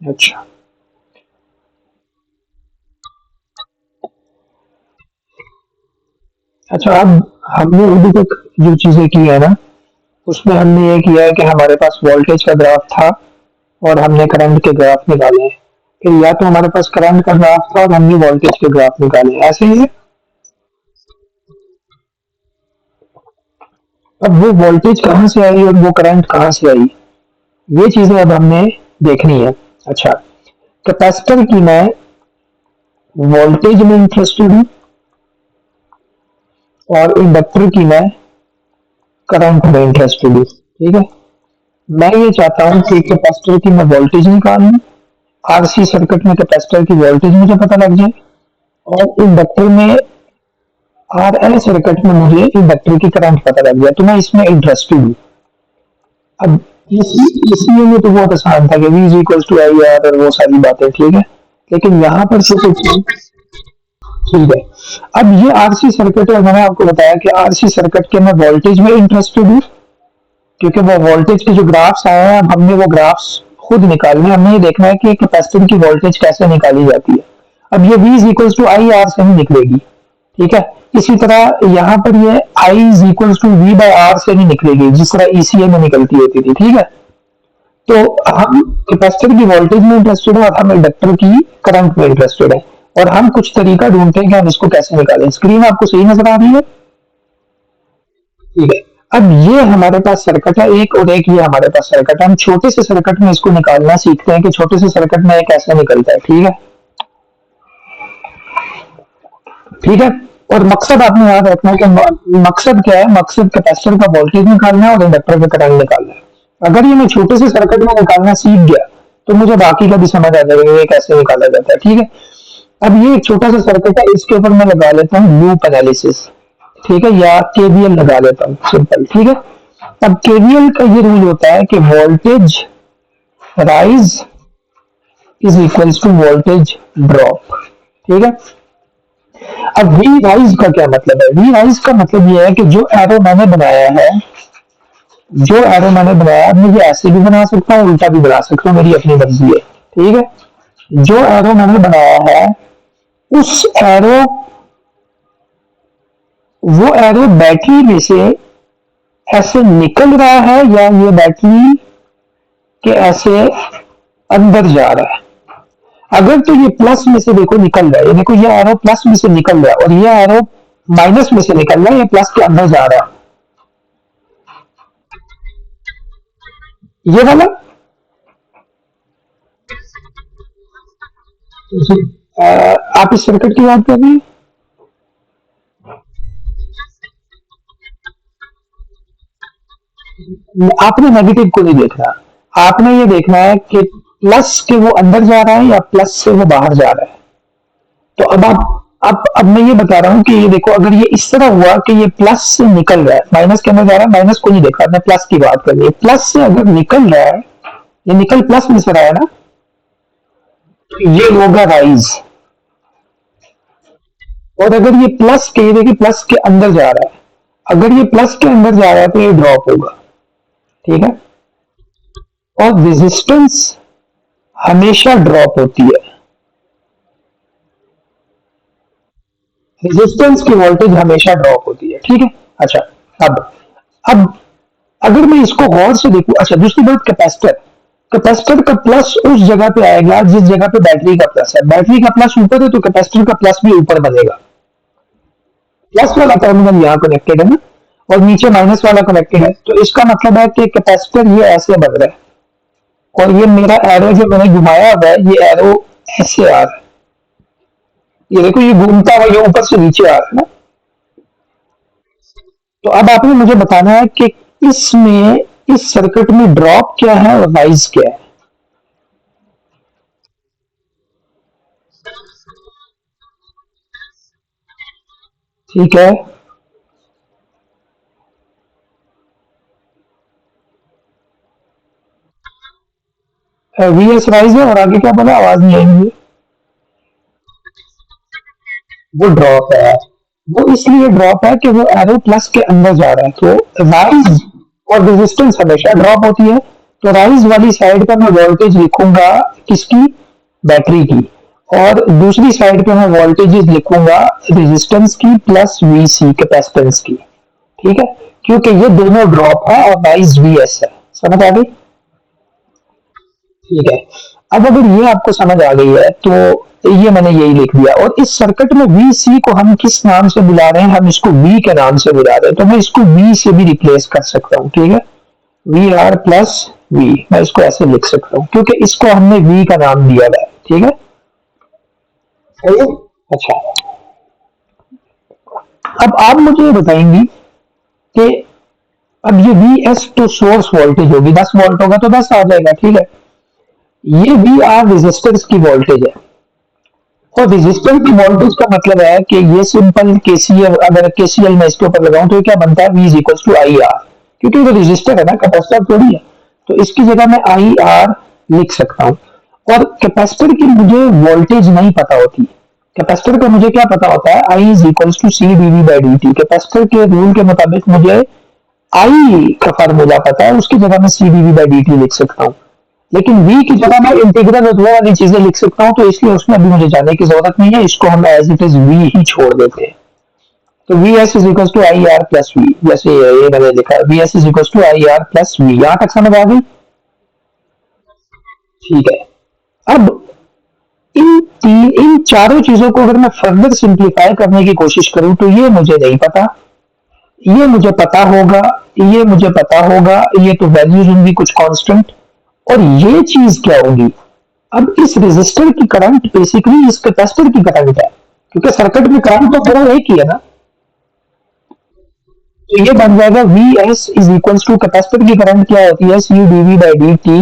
अच्छा। अच्छा, अब हमने अभी तक जो चीजें की है ना, उसमें हमने ये किया है कि हमारे पास वोल्टेज का ग्राफ था और हमने करंट के ग्राफ निकाले हैं। फिर या तो हमारे पास करंट का ग्राफ था और हमने वोल्टेज के ग्राफ निकाले, ऐसे ही है। अब वो वोल्टेज कहाँ से आई और वो करंट कहाँ से आई, ये चीजें अब हमने देखनी है। अच्छा, कैपेसिटर की मैं वोल्टेज में इंटरेस्टेड हूँ और इंडक्टर की मैं करंट में इंटरेस्टेड हूँ, ठीक है। मैं ये चाहता हूँ कि कैपेसिटर की मैं वोल्टेज निकालूं, आरसी सर्किट में कैपेसिटर की वोल्टेज मुझे पता लग जाए, और इंडक्टर में आर एल सर्किट में मुझे इंडक्टर की करंट पता लग जाए, तो मैं इसमें इंटरेस्टेड हूँ। अब इसी में तो बहुत आसान था कि V is equal to I R और वो सारी बातें, ठीक है। लेकिन यहाँ पर से कुछ ठीक है। अब ये आरसी सर्किट है, मैंने आपको बताया कि आरसी सर्किट के मैं वोल्टेज में इंटरेस्टेड हूँ, क्योंकि वो वोल्टेज के जो ग्राफ्स आए हैं, अब हमने वो ग्राफ्स खुद निकालने हैं। हमें ये देखना है कि कैपेसिटर की वोल्टेज कैसे निकाली जाती है। अब ये V is equal to I R से ही निकलेगी, ठीक है। इसी तरह यहाँ पर ये I is equal to V by R से नहीं निकलेगी, जिस तरह ईसीए में निकलती होती थी, ठीक है। तो हम कैपेसिटर की वोल्टेज में इंटरेस्टेड है और हम इंडक्टर की करंट में इंटरेस्टेड है, और हम कुछ तरीका ढूंढते हैं कि हम इसको कैसे निकालें। स्क्रीन आपको सही नजर आ रही है? ठीक है। अब ये हमारे पास सर्किट है एक, और एक ये हमारे पास सर्किट है। हम छोटे से सर्किट में इसको निकालना सीखते हैं कि छोटे से सर्किट में ये कैसे निकलता है, ठीक है। ठीक है। और मकसद आपने याद रखना है कि मकसद क्या है, मकसद कैपेसिटर का वोल्टेज निकालना है और इंडक्टर का करंट निकालना है। अगर ये मैं छोटे से सर्किट में निकालना सीख गया, तो मुझे बाकी का भी समझ आ जाएगा ये कैसे निकाला जाता है, ठीक है। अब ये एक छोटा सा सर्किट है, इसके ऊपर मैं लगा लेता हूँ लूप एनालिसिस, ठीक है, या केवीएल लगा लेता हूँ सिंपल, ठीक है। अब केवीएल का ये रूल होता है कि voltage rise is equals to voltage drop, ठीक है। अब वी राइज का क्या मतलब है? वी राइज का मतलब ये है कि जो एरो मैंने बनाया, मैं ये ऐसे भी बना सकता हूँ, उल्टा भी बना सकता हूँ, मेरी अपनी मर्जी है, ठीक है। जो एरो मैंने बनाया है, उस एरो वो एरो बैटरी में से ऐसे निकल रहा है, या ये बैटरी के ऐसे अंदर जा रहा है। अगर तो ये प्लस में से देखो निकल रहा है, ये देखो ये एरो प्लस में से निकल रहा है, और ये एरो माइनस में से निकल रहा है, ये प्लस के अंदर जा रहा है, ये वाला। आप इस सर्किट की बात कर रहे हैं? आपने नेगेटिव को नहीं देखना, आपने ये देखना है कि प्लस के वो अंदर जा रहा है या प्लस से वो बाहर जा रहा है। तो अब मैं ये बता रहा हूँ कि ये देखो, अगर ये इस तरह हुआ कि ये प्लस से निकल रहा है, माइनस के अंदर जा रहा है, माइनस को नहीं देखा, मैं प्लस की बात कर रही है, प्लस से अगर निकल रहा है, ये निकल प्लस में से रहा है ना, तो ये होगा राइज। और अगर ये प्लस के, ये देखिए प्लस के अंदर जा रहा है, अगर ये प्लस के अंदर जा रहा है तो ये ड्रॉप होगा, ठीक है। और रेजिस्टेंस हमेशा ड्रॉप होती है, रेजिस्टेंस की वोल्टेज हमेशा ड्रॉप होती है, ठीक है। अच्छा, अब अब अगर मैं इसको गौर से देखूं, अच्छा दूसरी बात, कैपेसिटर, कैपेसिटर का प्लस उस जगह पे आएगा जिस जगह पे बैटरी का प्लस है। बैटरी का प्लस ऊपर है तो कैपेसिटर का प्लस भी ऊपर बनेगा। प्लस वाला टर्मिनल यहाँ कनेक्टेड है ना, और नीचे माइनस वाला कनेक्टेड है, तो इसका मतलब है कि कैपेसिटर ये ऐसे बन रहा है, और ये मेरा एरो जो मैंने घुमाया हुआ है, ये एरो ऐसे आ रहा है, ये देखो ये घूमता हुआ ये ऊपर से नीचे आ रहा है ना। तो अब आपने मुझे बताना है कि इसमें, इस सर्किट में ड्रॉप क्या है और राइज क्या है। ठीक है। वी एस राइज है, और आगे क्या बोला, आवाज नहीं आई मुझे। वो ड्रॉप है, वो इसलिए ड्रॉप है कि वो एरो प्लस के अंदर जा रहा है, तो राइज और रेजिस्टेंस हमेशा ड्रॉप होती है। तो राइज वाली साइड पर मैं वोल्टेज लिखूंगा किसकी, बैटरी की, और दूसरी साइड पे मैं वोल्टेजेस लिखूंगा रेजिस्टेंस की प्लस वीसी कैपेसिटेंस की। ठीक है, क्योंकि ये दोनों ड्रॉप है और राइज वीएस है। समझ आ गई? ठीक है। अब अगर ये आपको समझ आ गई है तो ये मैंने यही लिख दिया, और इस सर्किट में वी सी को हम किस नाम से बुला रहे हैं, हम इसको वी के नाम से बुला रहे हैं, तो मैं इसको वी से भी रिप्लेस कर सकता हूँ। ठीक है, वी आर प्लस वी, मैं इसको ऐसे लिख सकता हूँ क्योंकि इसको हमने वी का नाम दिया हुआ है। ठीक है, सही है? अच्छा, अब आप मुझे बताएंगी कि अब ये वी एस तो सोर्स वोल्टेज होगी, 10 वोल्ट होगा तो 10 आ जाएगा। ठीक है, ये वी आर रेजिस्टेंस की वोल्टेज है, और रेजिस्टेंस की वोल्टेज का मतलब है कि ये सिंपल केसीएल, अगर केसीएल में इसके ऊपर लगाऊं तो ये क्या बनता है, V is equal to I R, क्योंकि ये रेजिस्टर है ना, कैपेसिटर थोड़ी है, तो इसकी जगह मैं आई आर लिख सकता हूं। और कैपेसिटर की मुझे वोल्टेज नहीं पता होती, कैपेसिटर का मुझे क्या पता होता है, I is equal to C DV by D T. Capacitor के रूल के मुताबिक मुझे आई का फार्मूला पता है, उसकी जगह मैं सी डीवी बाई डी टी लिख सकता हूँ। लेकिन v की जगह मैं इंटीग्रल और वो वाली चीजें लिख सकता हूँ, तो इसलिए उसमें अभी मुझे जाने की जरूरत नहीं है, इसको हम एज इट इज v ही छोड़ देते हैं। तो V S is equal to I R plus V, जैसे ये मैंने लिखा है, V S is equal to I R plus V. यहां तक समझ आ गई? ठीक है। अब इन चारों चीजों को अगर मैं फर्दर सिंप्लीफाई करने की कोशिश करूं तो ये मुझे नहीं पता, ये मुझे पता होगा, ये मुझे पता होगा, ये तो वैल्यूज होंगी कुछ कांस्टेंट, और ये चीज क्या होगी, अब इस रेजिस्टर की करंट बेसिकली इस कैपेसिटर की करंट है, क्योंकि सर्किट में करंट तो पूरा एक ही है ना, तो ये बन जाएगा V S is equal to capacitor की करंट क्या होती है, C DV by D T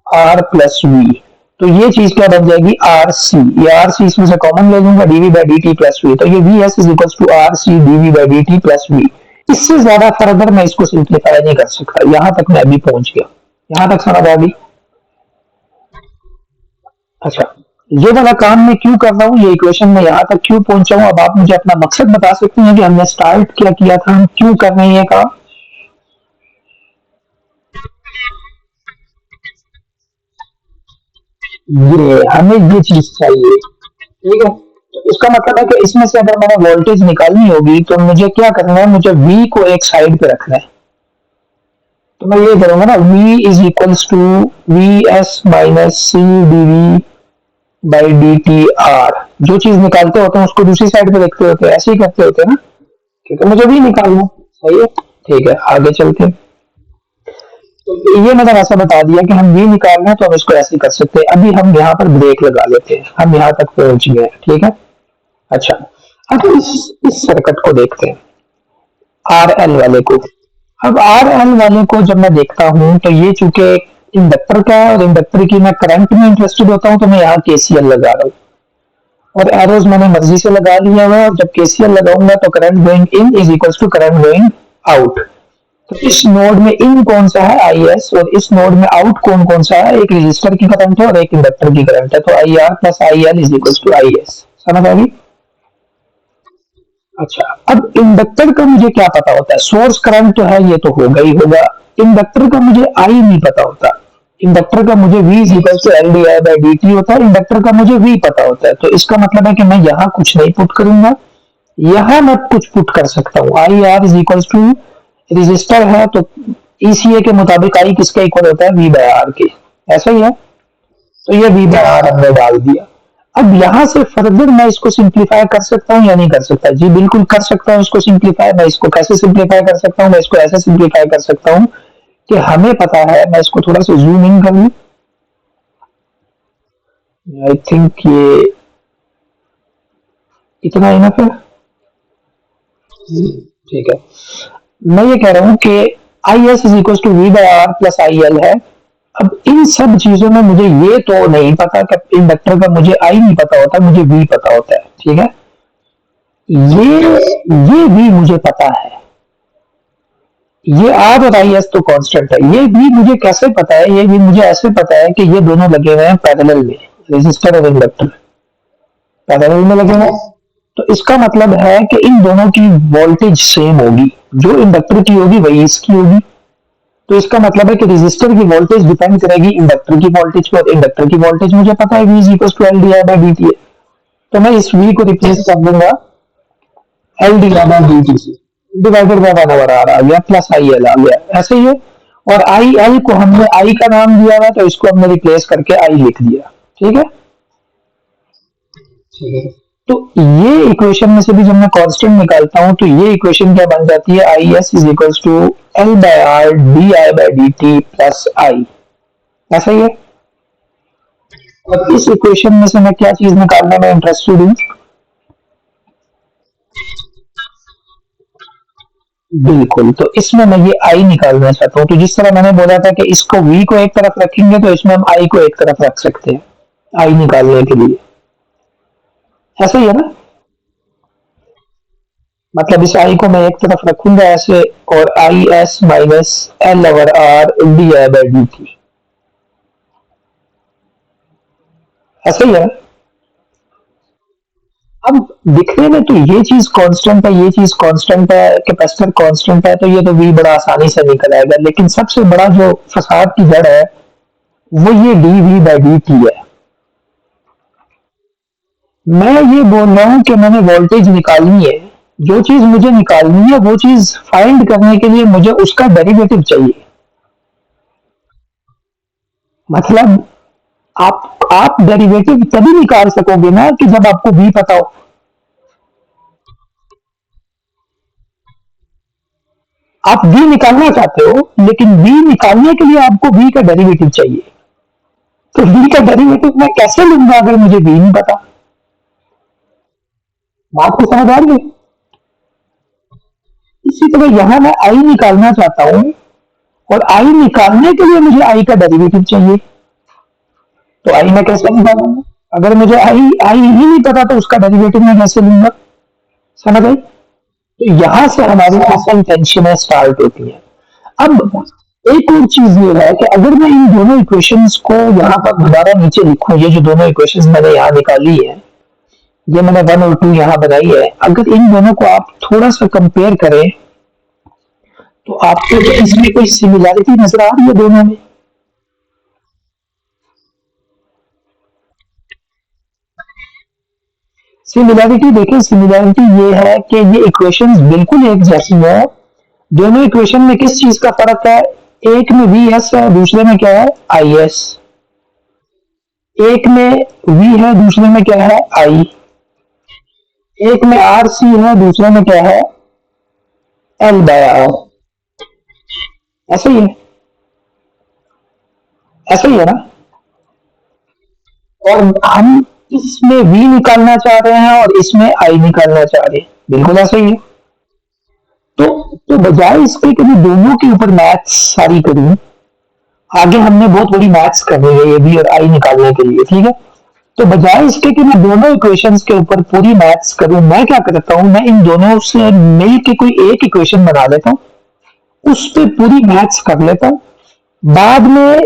R plus V. तो ये चीज क्या बन जाएगी, आर सी, ये आर सी इसमें से कॉमन ले लूंगा, DV by D T plus V, तो ये V S is equal to R C DV by D T plus V. इससे ज्यादा फर्दर मैं इसको सिंप्लीफाई नहीं कर सकता, यहां तक मैं अभी पहुंच गया। यहां तक समझ आ गई? अच्छा, ये वाला काम मैं क्यों कर रहा हूँ, ये इक्वेशन में यहाँ तक क्यों पहुंचा हूँ, अब आप मुझे अपना मकसद बता सकते हैं कि हमने स्टार्ट क्या किया था, हम क्यों कर रहे हैं ये काम? ये हमें ये चीज चाहिए। ठीक है, तो इसका मतलब है कि इसमें से अगर मैंने वोल्टेज निकालनी होगी तो मुझे क्या करना है, मुझे V को एक साइड पे रखना है। तो मैं ये करूंगा ना, V is equals to V S minus C D V by D T R. जो चीज निकालते होते हैं उसको दूसरी साइड पे रखते होते हैं, ऐसे ही करते होते हैं ना, क्योंकि मुझे भी निकालना है। सही है, ठीक है, आगे चलते हैं। तो ये मैंने ऐसा बता दिया कि हम भी निकालना है तो हम इसको ऐसे कर सकते हैं। अभी हम यहाँ पर ब्रेक लगा लेते हैं, हम यहाँ तक पहुंच गए। ठीक है, अच्छा, अब इस सर्किट को देखते हैं, आर एल वाले को। अब आर एल वाले को जब मैं देखता हूं तो ये चूंकि इंडक्टर का है और इंडक्टर की मैं करंट में इंटरेस्टेड होता हूं, तो मैं यहाँ केसीएल लगा रहा हूँ, और एरोज मैंने मर्जी से लगा लिया हुआ है, और जब केसीएल लगाऊंगा तो current going in is equals to current going out. तो इस नोड में इन कौन सा है, आई एस, और इस नोड में आउट कौन कौन सा है, एक रजिस्टर की करंट है और एक इंडक्टर की करंट है, तो I R plus I L is equal to I S. समझ आ गई? अच्छा, अब इंडक्टर का मुझे क्या पता होता है, सोर्स करंट तो है, ये तो होगा ही होगा। इंडक्टर का मुझे आई नहीं पता होता, इंडक्टर का मुझे v is equal to L D I by D T होता है, इंडक्टर का मुझे v पता होता है, तो इसका मतलब है कि मैं यहाँ कुछ नहीं पुट करूंगा, यहाँ मैं कुछ पुट कर सकता हूँ। I R is equal to, resistor है तो ईसीए के मुताबिक आई किसका इक्वल होता है, v बाय आर के, ऐसा ही है। तो ये v बाय आर हमने डाल दिया। अब यहां से फर्दर मैं इसको सिंप्लीफाई कर सकता हूँ या नहीं कर सकता? जी बिल्कुल कर सकता हूँ इसको सिंप्लीफाई। मैं इसको कैसे सिंप्लीफाई कर सकता हूँ, मैं इसको ऐसे सिंप्लीफाई कर सकता हूँ कि हमें पता है, मैं इसको थोड़ा सा जूम इन कर लूं, आई थिंक ये इतना इनफ है। ठीक है, मैं ये कह रहा हूं कि I S is equal to V by R plus I L है। अब इन सब चीजों में मुझे ये तो नहीं पता कि इंडक्टर का मुझे आई नहीं पता होता, मुझे वी पता होता है। ठीक है, ये भी मुझे पता है, ये आर और आई एस तो कांस्टेंट है। ये भी मुझे कैसे पता है, ये भी मुझे ऐसे पता है कि ये दोनों लगे हुए हैं पैरेलल में, रेजिस्टर और इंडक्टर पैरेलल में लगे हुए हैं। तो इसका मतलब है कि इन दोनों की वोल्टेज सेम होगी, जो इंडक्टर की होगी वही इसकी होगी, तो इसका मतलब है कि रेजिस्टर की वोल्टेज डिपेंड करेगी इंडक्टर की वोल्टेज पर, इंडक्टर की वोल्टेज मुझे पता है v is equal to L D I by D T है, तो मैं इस v को रिप्लेस कर दूंगा L D I by D T से, divided by one over R आ गया, प्लस आई एल आ गया, ऐसे ही है। और आई एल को हमने आई का नाम दिया हुआ, तो इसको हमने रिप्लेस करके आई लिख दिया, ठीक है। तो ये इक्वेशन में से भी जब मैं कांस्टेंट निकालता हूं तो ये इक्वेशन क्या बन जाती है, I S is equal to L by R D I by D T plus I, ऐसा ही है। और इस इक्वेशन में से मैं क्या चीज निकालने में इंटरेस्टेड हूँ, बिल्कुल, तो इसमें मैं ये आई निकालना चाहता हूँ। तो जिस तरह मैंने बोला था कि इसको वी को एक तरफ रखेंगे तो इसमें हम आई को एक तरफ रख सकते हैं आई निकालने के लिए, ऐसा ही है ना। मतलब इस आई को मैं एक तरफ रखूंगा ऐसे, और I S minus L over are D I by D T, ऐसा ही है। अब दिखने में तो ये चीज कांस्टेंट है, ये चीज कांस्टेंट है, कैपेसिटर कांस्टेंट है, तो ये तो वी बड़ा आसानी से निकल आएगा, लेकिन सबसे बड़ा जो फसाद की जड़ है वो ये D V by D T है। मैं ये बोल रहा हूं कि मैंने वोल्टेज निकालनी है, जो चीज मुझे निकालनी है वो चीज फाइंड करने के लिए मुझे उसका डेरिवेटिव चाहिए। मतलब आप डेरिवेटिव तभी निकाल सकोगे ना कि जब आपको v पता हो। आप v निकालना चाहते हो, लेकिन v निकालने के लिए आपको v का डेरिवेटिव चाहिए, तो v का डेरिवेटिव मैं कैसे लूंगा अगर मुझे v नहीं पता। बात को समझ आ रही है। इसी तरह यहां मैं i निकालना चाहता हूं, और i निकालने के लिए मुझे i का डेरिवेटिव चाहिए, तो i मैं कैसे निकालूंगा, अगर मुझे i ही नहीं पता तो उसका डेरिवेटिव मैं कैसे लूंगा, समझ आई। तो यहां से हमारी असल टेंशन स्टार्ट होती है। अब एक और चीज ये है कि अगर मैं इन दोनों इक्वेशंस को यहाँ पर दोबारा नीचे लिखूं, ये जो दोनों इक्वेशंस मैंने यहाँ निकाली है, ये मैंने 1 और 2 यहाँ बनाई है, अगर इन दोनों को आप थोड़ा सा कंपेयर करें तो आपको इसमें कोई सिमिलैरिटी नजर आ रही है दोनों में। सिमिलैरिटी देखें, सिमिलैरिटी ये है कि ये इक्वेशंस बिल्कुल एक जैसी है। दोनों इक्वेशन में किस चीज का फर्क है, एक में वी एस है, दूसरे में क्या है आई एस। एक में वी है, दूसरे में क्या है आई। एक में आर सी है, दूसरे में क्या है एल बाय आर। ऐसा ही है, ऐसा ही है ना। और हम इसमें वी निकालना चाह रहे हैं और इसमें आई निकालना चाह रहे हैं, बिल्कुल ऐसा ही है। तो बजाय इसके कि मैं दोनों के ऊपर मैथ्स सारी करूं, आगे हमने बहुत बड़ी मैथ्स करनी है ये भी और आई निकालने के लिए, ठीक है। तो बजाय इसके कि मैं दोनों इक्वेशंस के ऊपर पूरी मैथ्स करूं, मैं क्या करता हूं, मैं इन दोनों से मिल के कोई एक इक्वेशन बना लेता हूं, उस पर पूरी मैथ्स कर लेता हूं, बाद में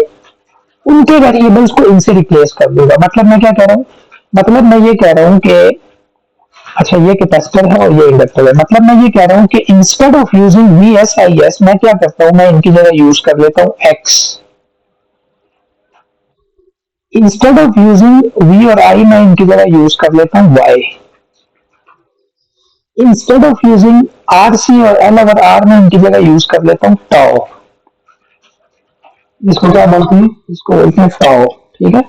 उनके वेरिएबल्स को इनसे रिप्लेस कर दूंगा। मतलब मैं क्या कह रहा हूं, मतलब मैं ये कह रहा हूं कि अच्छा ये कैपेसिटर है और ये इंडक्टर है, मतलब मैं ये कह रहा हूं कि instead of using V S I S मैं क्या करता हूं, मैं इनकी जगह यूज कर लेता हूं X. Instead of using V और आई मैं इनकी जगह यूज कर लेता हूं Y. Instead of using R C और एल ओवर आर मैं इनकी जगह यूज कर लेता हूं टाउ। इसको क्या बोलते हैं, इसको बोलते हैं टाउ, ठीक है।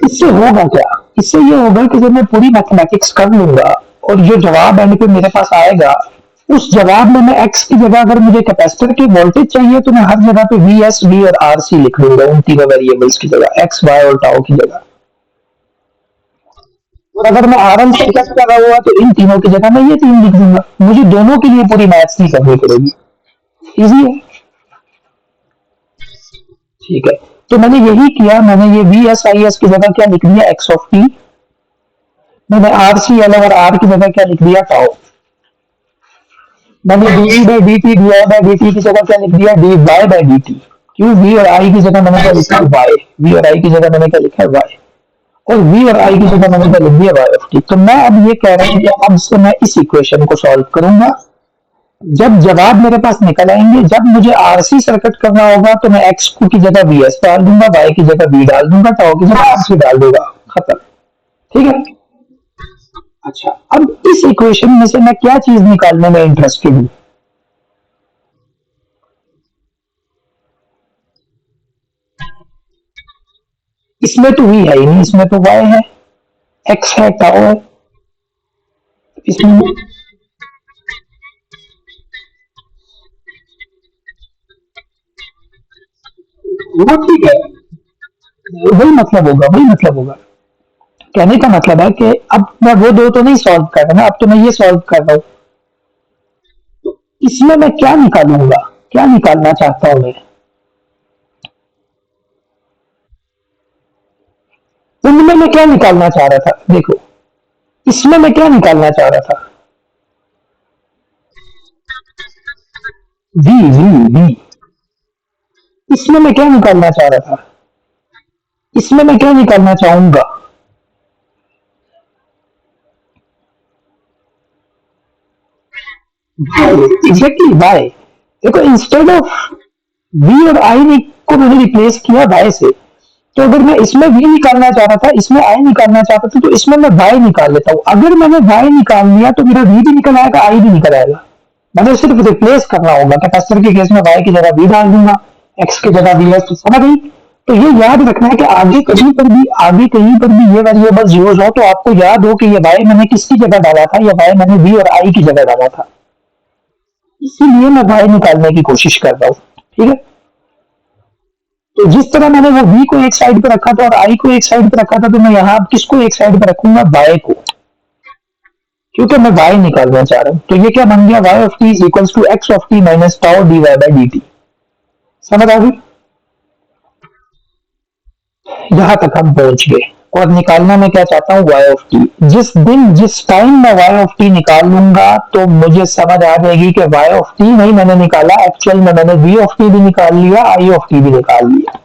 इससे होगा क्या, इससे ये होगा कि जब मैं पूरी मैथमेटिक्स कर लूंगा और जो जवाब एंड पे मेरे पास आएगा, उस जवाब में मैं एक्स की जगह अगर मुझे कैपेसिटर की वोल्टेज चाहिए तो मैं हर जगह पे वी एस वी और आर सी लिख लूंगा, उन तीनों वेरिएबल्स की जगह एक्स वाई और टाउ की जगह। और अगर मैं आर एल से टेस्ट कर रहा हुआ तो इन तीनों की जगह मैं ये तीन लिख दूंगा, मुझे दोनों के लिए पूरी मैथ्स नहीं करनी पड़ेगी, इजी है, ठीक है। तो मैंने यही किया, मैंने ये वी एस आई एस की जगह क्या लिख दिया एक्स ऑफ टी, मैंने आर सी एल और आर की जगह क्या लिख दिया टाउ, मैंने D by D T D I by D T की जगह क्या लिख दिया D Y by D T. क्यों, वी और आई की जगह मैंने क्या लिखा वाई, वी और आई की जगह मैंने क्या लिखा वाई, और वी और आई की जगह मैंने क्या लिख दिया वाई ऑफ टी। तो मैं अब ये कह रहा हूँ कि अब से मैं इस इक्वेशन को सॉल्व करूंगा, जब जवाब मेरे पास निकल आएंगे, जब मुझे आरसी सर्किट करना होगा तो मैं एक्स को की जगह वी एस डाल दूंगा, वाई की जगह वी डाल दूंगा, टाउ की जगह आरसी डाल दूंगा, खत्म। ठीक है। अच्छा, अब इस इक्वेशन में से मैं क्या चीज निकालने में इंटरेस्टेड हूँ? इसमें तो वी है ही नहीं, इसमें तो वाई है, एक्स है, टाउ है। इसमें वो ठीक है, वही मतलब होगा, वही मतलब होगा। कहने का मतलब है कि अब मैं वो दो तो नहीं सॉल्व कर रहा ना, अब तो मैं ये सॉल्व कर रहा हूँ। इसमें मैं क्या निकालूंगा, क्या निकालना चाहता हूँ मैं? उनमें मैं क्या निकालना चाह रहा था, देखो, इसमें मैं क्या निकालना चाह रहा था? V V V. इसमें मैं क्या निकालना चाह रहा था? इसमें मैं क्या निकालना चाहूंगा? Exactly Y. देखो, इंस्टेड ऑफ वी और आई ने को मैंने रिप्लेस किया वाई से। तो अगर मैं इसमें वी निकालना चाह रहा था, इसमें आई निकालना चाहता था, तो इसमें मैं वाई निकाल लेता हूँ। अगर मैंने वाई निकाल लिया तो मेरा वी भी निकल आएगा, आई भी निकल आएगा। मुझे सिर्फ रिप्लेस करना होगा। कैपेसिटर के केस में वाई की जगह वी डाल दूंगा, एक्स की जगह वी एस, तो समझ गई। तो ये याद रखना है कि आगे कहीं पर भी ये वेरिएबल यूज हो तो आपको याद हो कि ये वाई मैंने किसकी जगह डाला था, या वाई मैंने वी और आई की जगह डाला था। इसीलिए मैं वाई निकालने की कोशिश कर रहा हूँ। ठीक है। तो जिस तरह मैंने वो वी को एक साइड पे रखा था और आई को एक साइड पे रखा था, तो मैं यहाँ किसको एक साइड पे रखूंगा? वाई को, क्योंकि मैं वाई निकालना चाह रहा हूँ। तो ये क्या बन गया? Y of T is equal to X of T minus tau D Y by D T. समझ आ गई? यहाँ तक हम पहुंच गए। और निकालना मैं क्या चाहता हूँ? Y of T. जिस टाइम मैं वाई ऑफ टी निकाल लूंगा तो मुझे समझ आ जाएगी कि वाई ऑफ टी नहीं मैंने निकाला, एक्चुअल में मैंने वी ऑफ टी भी निकाल लिया, आई ऑफ टी भी निकाल लिया।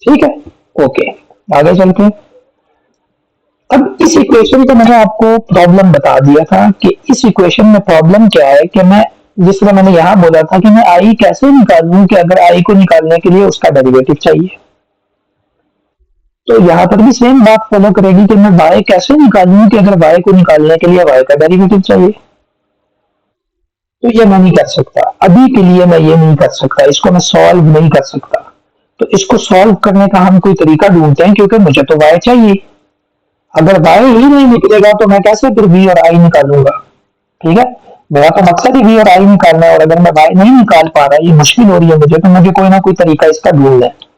ठीक है। ओके, आगे चलते हैं। अब इस इक्वेशन का मैंने आपको प्रॉब्लम बता दिया था कि इस इक्वेशन में प्रॉब्लम क्या है, कि मैं जिस तरह मैंने यहां बोला था कि मैं आई कैसे निकालूं, कि अगर आई को निकालने के लिए उसका डेरिवेटिव चाहिए, तो यहां पर भी सेम बात फॉलो करेगी कि मैं वाई कैसे निकालूं, कि अगर वाई को निकालने के लिए वाई का डेरिवेटिव चाहिए। तो ये मैं नहीं कर सकता, अभी के लिए मैं ये नहीं कर सकता, इसको मैं सॉल्व नहीं कर सकता। तो इसको सॉल्व करने का हम कोई तरीका ढूंढते हैं, क्योंकि मुझे तो वाई चाहिए। अगर वाई ही नहीं निकलेगा तो मैं कैसे फिर वी और आई निकालूंगा? ठीक है। मेरा तो मकसद ही वी और आई निकालना है, और अगर मैं वाई नहीं निकाल पा रहा, ये मुश्किल हो रही है मुझे, तो मुझे कोई ना कोई तरीका इसका ढूंढना है।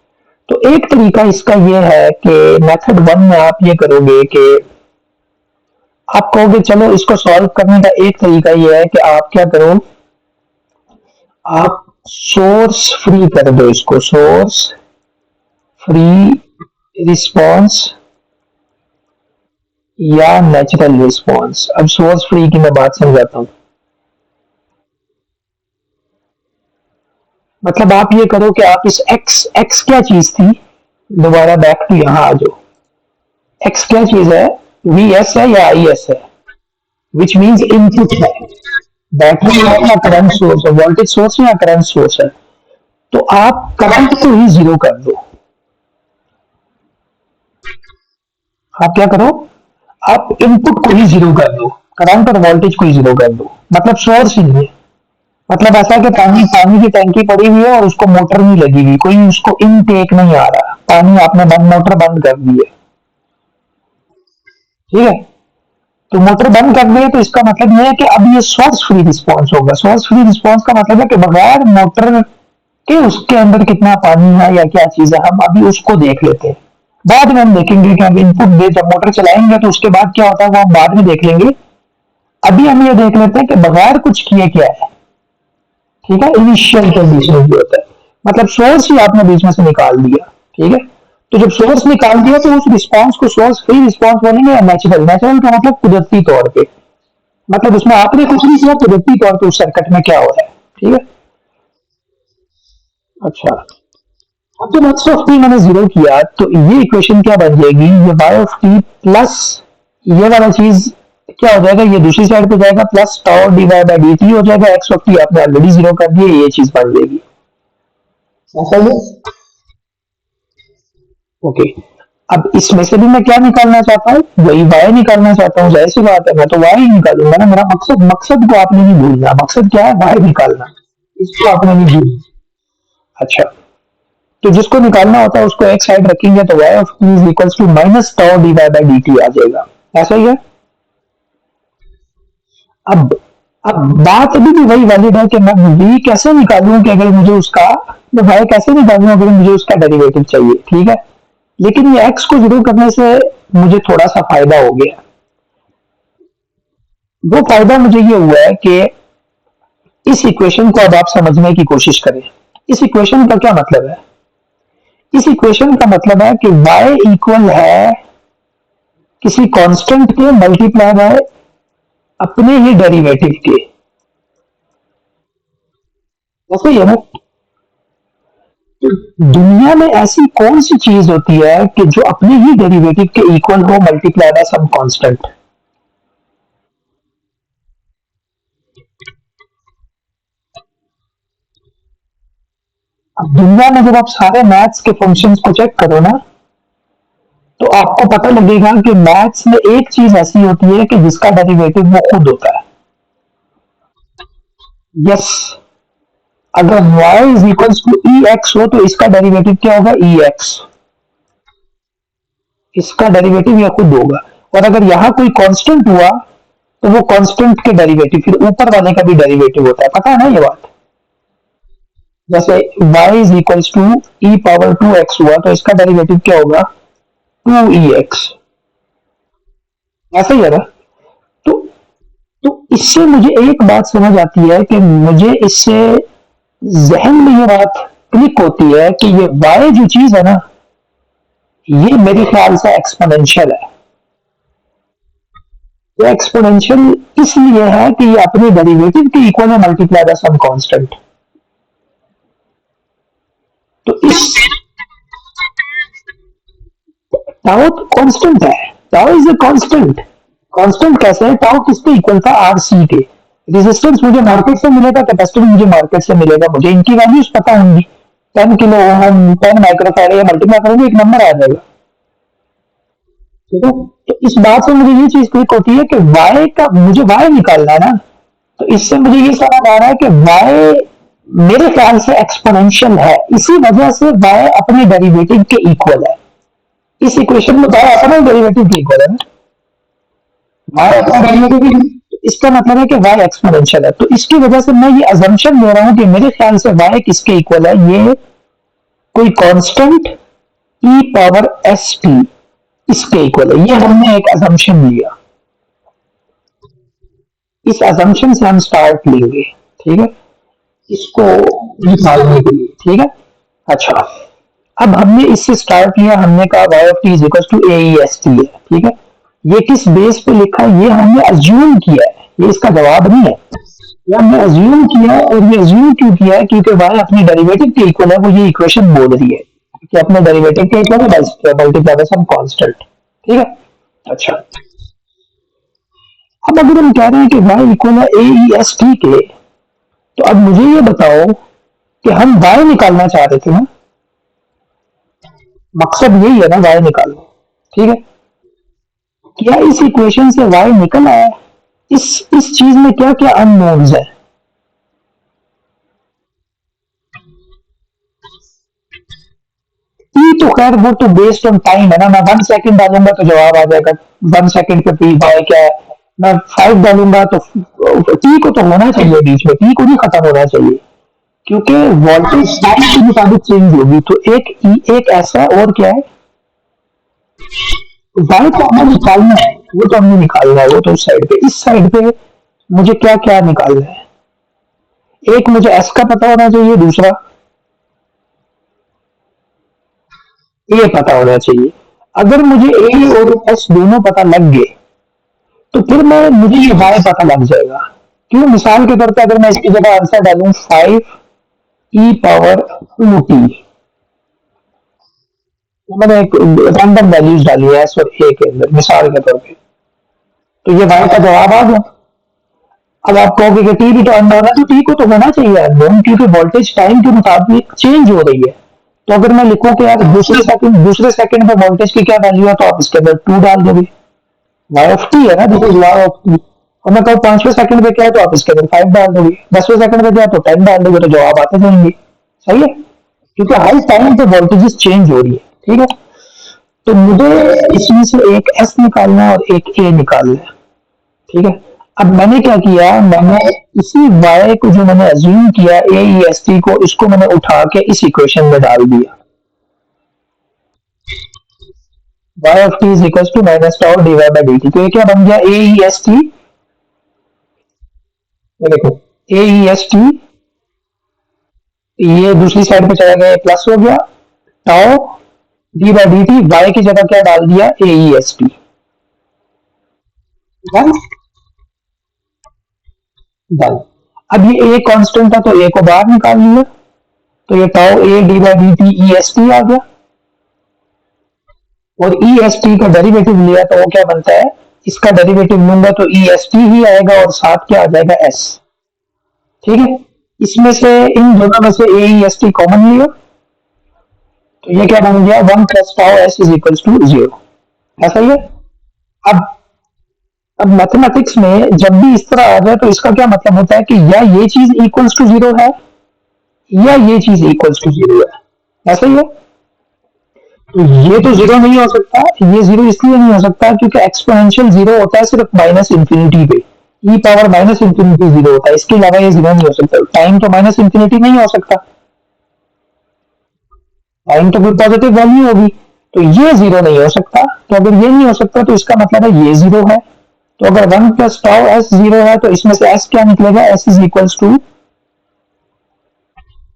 तो एक तरीका इसका ये है कि मेथड वन में आप ये करोगे कि आप कहोगे चलो इसको सॉल्व करने का एक तरीका ये है कि आप क्या करो, आप सोर्स फ्री कर दो इसको, सोर्स फ्री रिस्पॉन्स या नेचुरल रिस्पॉन्स। अब सोर्स फ्री की मैं बात समझाता हूँ। मतलब आप ये करो कि आप इस एक्स एक्स क्या चीज थी, दोबारा बैक टू यहां आ जाओ। एक्स क्या चीज है? वी एस है या आई एस है? विच मीन्स इनपुट है। बैटरी है या करंट सोर्स है, वोल्टेज सोर्स है या करंट सोर्स है। तो आप करंट को ही जीरो कर दो। आप क्या करो? आप इनपुट को ही जीरो कर दो, करंट और वोल्टेज को ही जीरो कर दो। मतलब सोर्स ही नहीं है। मतलब ऐसा कि पानी पानी की टैंकी पड़ी हुई है और उसको मोटर नहीं लगी हुई, कोई उसको इनटेक नहीं आ रहा, पानी आपने बंद मोटर बंद कर दी है। ठीक है। तो मोटर बंद कर दिए तो इसका मतलब यह है कि अब ये सोर्स फ्री रिस्पॉन्स होगा। सोर्स फ्री रिस्पॉन्स का मतलब है कि बगैर मोटर के उसके अंदर कितना पानी है या क्या चीज है, हम अभी उसको देख लेते हैं। बाद में हम देखेंगे कि हम इनपुट दे जब मोटर चलाएंगे तो उसके बाद क्या होता है वो हम बाद में देख लेंगे। अभी हम ये देख लेते हैं कि बगैर कुछ किए क्या है। ठीक है। इनिशियल कंडीशन जो होता है, मतलब सोर्स ही आपने बीच में से निकाल दिया। ठीक है। तो जब सोर्स निकाल दिया तो उस रिस्पॉन्स को सोर्स फ्री रिस्पॉन्स बोलेंगे या नेचुरल। नेचुरल का मतलब कुदरती तौर पे, मतलब उसमें आपने कुछ नहीं किया, कुदरती तौर पे उस सर्किट में क्या हो रहा है। ठीक है। अच्छा, अब जब एक्स ऑफ टी मैंने जीरो किया तो ये इक्वेशन क्या बन जाएगी? ये वाई ऑफ टी प्लस ये वाला चीज क्या हो जाएगा, ये दूसरी साइड पे जाएगा, plus tau D Y by D T हो जाएगा, एक्स ऑफ टी आपने ऑलरेडी जीरो कर दिया, ये चीज बन जाएगी। ऐसा ही है। ओके, अब इसमें से भी मैं क्या निकालना चाहता हूँ, वही वाई निकालना चाहता हूँ, जाहिर सी बात है, मैं तो वाई निकालूंगा ना। मेरा मकसद मकसद को आपने नहीं भूलना, मकसद क्या है, वाई निकालना, इसको आपने नहीं भूलना। अच्छा, तो जिसको निकालना होता है उसको एक साइड रखेंगे तो Y of T is equals to minus tau D Y by D T आ जाएगा। ऐसा ही है। अब अब बात अभी भी वही वैलिड है कि मैं v कैसे निकालूं, कि अगर मुझे उसका, मैं y कैसे निकालूं अगर मुझे उसका डेरिवेटिव चाहिए, ठीक है। लेकिन ये x को जीरो करने से मुझे थोड़ा सा फायदा हो गया। वो फायदा मुझे ये हुआ है कि इस इक्वेशन को अब आप समझने की कोशिश करें। इस इक्वेशन का क्या मतलब है? इस इक्वेशन का मतलब है कि y इक्वल है किसी कांस्टेंट के मल्टीप्लाई बाय अपने ही डेरिवेटिव के। ऐसा ही है ना। तो दुनिया में ऐसी कौन सी चीज होती है कि जो अपने ही डेरिवेटिव के इक्वल हो मल्टीप्लाई बाय सम कांस्टेंट? अब दुनिया में जब आप सारे मैथ्स के फंक्शंस को चेक करो ना, तो आपको पता लगेगा कि मैथ्स में एक चीज ऐसी होती है कि जिसका डेरिवेटिव वो खुद होता है। यस, अगर y is equals to E X हो तो इसका डेरिवेटिव क्या होगा, ई एक्स। इसका डेरिवेटिव यह खुद होगा। और अगर यहां कोई कांस्टेंट हुआ तो वो कांस्टेंट के डेरिवेटिव फिर ऊपर वाले का भी डेरिवेटिव होता है, पता है ना ये बात। जैसे y is equals to E power to X हुआ तो इसका डेरिवेटिव क्या होगा, टू ई एक्स। ऐसा ही है ना। तो तो इससे मुझे एक बात समझ आती है कि मुझे इससे जहन में ये बात क्लिक होती है कि ये y जो चीज है ना, ये मेरे ख्याल से एक्सपोनेंशियल है। ये एक्सपोनेंशियल इसलिए है कि ये अपने डेरिवेटिव के इक्वल है मल्टीप्लाई बाय सम कांस्टेंट। तो इस टाउ कांस्टेंट है, tau is a constant. Constant कैसे है, टाउ किसके इक्वल था, आर सी के। रेजिस्टेंस मुझे मार्केट से मिलेगा, कैपेसिटर मुझे मार्केट से मिलेगा, मुझे इनकी वैल्यूज पता होंगी। 10 किलो ओम, 10 माइक्रोफैराड, या मल्टीप्लाई करेंगे एक नंबर आ जाएगा। ठीक है। तो इस बात से मुझे ये चीज क्लिक होती है कि y का मुझे y निकालना है ना। तो इससे मुझे ये समझ आ रहा है कि y मेरे ख्याल से एक्सपोनेंशियल है, इसी वजह से y अपने डेरिवेटिव के इक्वल है। इस इक्वेशन में y अपने डेरिवेटिव के इक्वल है ना। y अपना डेरिवेटिव, इसका मतलब है कि y एक्सपोनेंशियल है। तो इसकी वजह से मैं ये अजम्पशन ले रहा हूं कि मेरे ख्याल से y किसके इक्वल है, ये कोई constant e power S T इसके इक्वल है। ये हमने एक अजम्पशन लिया, इस अजम्पशन से हम स्टार्ट लेंगे, ठीक है, इसको निकालने के लिए, ठीक है। अच्छा, अब हमने इससे स्टार्ट लिया, हमने कहा y of T is equal to A E S T है, ठीक है। ये किस बेस पे लिखा है, ये हमने अज्यूम किया है, ये इसका जवाब नहीं है। ये हमने अज्यूम किया है, और ये अज्यूम क्यों किया है, क्योंकि y अपनी डेरिवेटिव के इक्वल है, वो ये इक्वेशन बोल रही है कि अपने डेरिवेटिव के इक्वल है मल्टीप्लाई बाय सम कांस्टेंट, ठीक है। अच्छा, अब अगर हम कह रहे हैं कि y इक्वल है ए ई एस टी के, तो अब मुझे ये बताओ कि हम y निकालना चाह रहे थे ना, मकसद यही है ना y निकालना, ठीक है। क्या इस इक्वेशन से y निकल आया? इस चीज में क्या क्या अननोन्स है? टी तो खैर वो तो बेस्ड ऑन टाइम है ना, मैं 1 सेकंड डालूंगा तो जवाब आ जाएगा 1 सेकंड पे पी वाई क्या है। मैं 5 डालूंगा तो टी को तो होना चाहिए, बीच में टी को नहीं खत्म होना चाहिए, क्योंकि वोल्टेज टाइम के मुताबिक चेंज होगी। तो एक ऐसा और क्या है, वाई को हमें निकालना है, वो तो हमने निकालना है, वो तो उस साइड पे। इस साइड पे मुझे क्या क्या निकालना है, एक मुझे एस का पता होना चाहिए, दूसरा ए पता होना चाहिए। अगर मुझे ए और एस दोनों पता लग गए तो फिर मैं मुझे ये वाई पता लग जाएगा। क्यों, मिसाल के तौर पे अगर मैं इसकी जगह आंसर डालूं 5 ई पावर 2 टी, तो मैंने एक रैंडम वैल्यूज डाली है एस और ए के अंदर, मिसाल के तौर पे तो ये y का जवाब आ गया। अब आप कहोगे कि टी भी तो अननोन है, तो टी को तो होना चाहिए अननोन, क्योंकि वोल्टेज टाइम के मुताबिक चेंज हो रही है। तो अगर मैं लिखूं कि यार दूसरे सेकंड पे वोल्टेज की क्या वैल्यू है, तो आप इसके अंदर 2 डाल दोगे। वाई ऑफ टी है ना, this is Y of T. और मैं कहूँ 5वें सेकंड पे क्या है, तो आप इसके अंदर 5 डाल दोगे। 10वें सेकंड पे क्या है, तो 10 डाल दोगे, तो जवाब आते जाएंगे। सही है, क्योंकि हर टाइम पे वोल्टेजेस चेंज हो रही है। ठीक है, तो मुझे इसमें से एक एस निकालना है और एक ए निकालना है। ठीक है, अब मैंने क्या किया, मैंने इसी वाई को जो मैंने अज्यूम किया ए ई एस टी को, इसको मैंने उठा के इस इक्वेशन में डाल दिया। Y of T is equal to minus tau divide by D T. तो ये क्या बन गया, ए ई एस टी, देखो ए ई एस टी, ये दूसरी साइड पे चला गया, प्लस हो गया, tau D by D T, Y की जगह क्या डाल दिया, A E S T. Done. अब ये ए कांस्टेंट था, तो ए को बाहर निकाल लिया, तो ये tau A D by D T E S T आ गया। और ई एस टी का डेरिवेटिव लिया, तो वो क्या बनता है, इसका डेरिवेटिव लूंगा तो ई एस टी ही आएगा, और साथ क्या आ जाएगा, एस। ठीक है, इसमें से इन दोनों में से A E S T common लिया, तो ये क्या बन गया, 1 plus tau S is equal to 0। ऐसा ही है। अब अब मैथमेटिक्स में जब भी इस तरह आ जाए, तो इसका क्या मतलब होता है कि या ये चीज इक्वल्स टू 0 है, या ये चीज इक्वल्स टू 0 है। ऐसा ही है। तो ये तो 0 नहीं हो सकता, ये 0 इसलिए नहीं हो सकता क्योंकि एक्सपोनेंशियल 0 होता है सिर्फ माइनस इंफिनिटी पे, ई पावर माइनस इंफिनिटी 0 होता है, इसके अलावा ये 0 नहीं हो सकता। टाइम तो माइनस इंफिनिटी नहीं हो सकता, टाइम तो कोई पॉजिटिव वैल्यू होगी, तो ये 0 नहीं हो सकता। तो अगर ये नहीं हो सकता, तो इसका मतलब है ये 0 है। तो अगर 1 प्लस टाउ एस 0 है, तो इसमें से एस क्या निकलेगा, S is equals to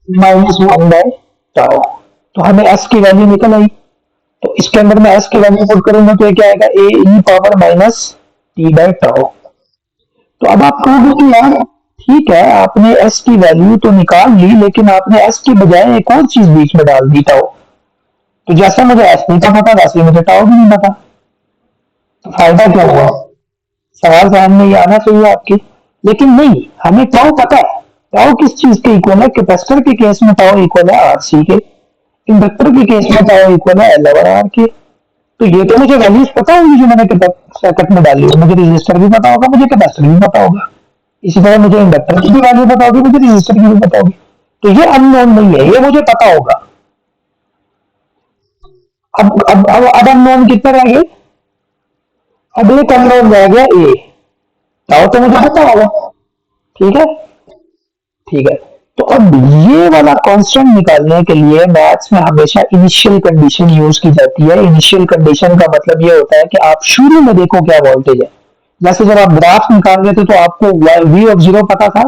-1 by tau. तो हमें एस की वैल्यू निकल आई, तो इसके अंदर मैं एस की वैल्यू पुट करूंगा, तो ये क्या आएगा, A E power minus T by tau. तो अब आप कहोगे कि यार ठीक है, आपने एस की वैल्यू तो निकाल ली, लेकिन आपने एस की बजाय एक और चीज बीच में डाल दी, टाउ। तो जैसा मुझे एस नहीं पता था, वैसे ही मुझे टाउ भी नहीं पता, तो फायदा क्या हुआ। सवाल जहन में ये आना चाहिए आपके, लेकिन नहीं, हमें टाउ पता है। टाउ किस चीज के इक्वल है, कैपेसिटर के केस में टाउ इक्वल है आर सी के, इंडक्टर के केस में टाउ इक्वल है एल ओवर आर के। तो ये तो मुझे वैल्यूज पता होंगी जो मैंने सर्किट में डाली है, मुझे रजिस्टर भी पता होगा, मुझे कैपेसिटर भी पता होगा, इसी तरह मुझे इंडक्टर की भी वैल्यू पता होगी, मुझे रजिस्टर की भी पता होगी। तो ये अननोन नहीं है, ये मुझे पता होगा। अब अननोन कितने रह गए, अब एक अननोन रह गया ए, टाउ तो मुझे पता होगा। ठीक है, ठीक है। तो अब ये वाला कांस्टेंट निकालने के लिए मैथ्स में हमेशा इनिशियल कंडीशन यूज की जाती है। इनिशियल कंडीशन का मतलब ये होता है कि आप शुरू में देखो क्या वोल्टेज है। जैसे जब आप ग्राफ निकाल रहे थे, तो आपको वी ऑफ 0 पता था,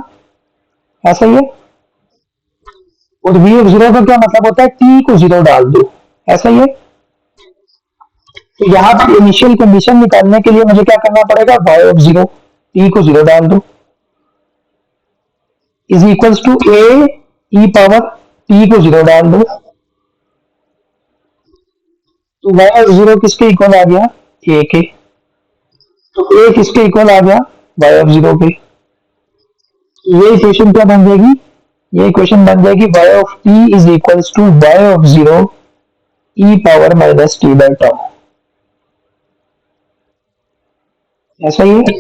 ऐसा ही है। और वी ऑफ 0 का क्या मतलब होता है, टी को 0 डाल दो, ऐसा ही है। तो यहाँ पर इनिशियल कंडीशन निकालने के लिए मुझे क्या करना पड़ेगा, वाई ऑफ 0, टी को 0 डाल दो, is equals to A E power T को 0 डाल दो। तो वाई ऑफ 0 किसके इक्वल आ गया, ए के। तो ए किसके इक्वल आ गया, वाई ऑफ 0 के। ये इक्वेशन क्या बन जाएगी, ये इक्वेशन बन जाएगी Y of T is equals to Y of 0 E power minus T by tau. ऐसा ही है,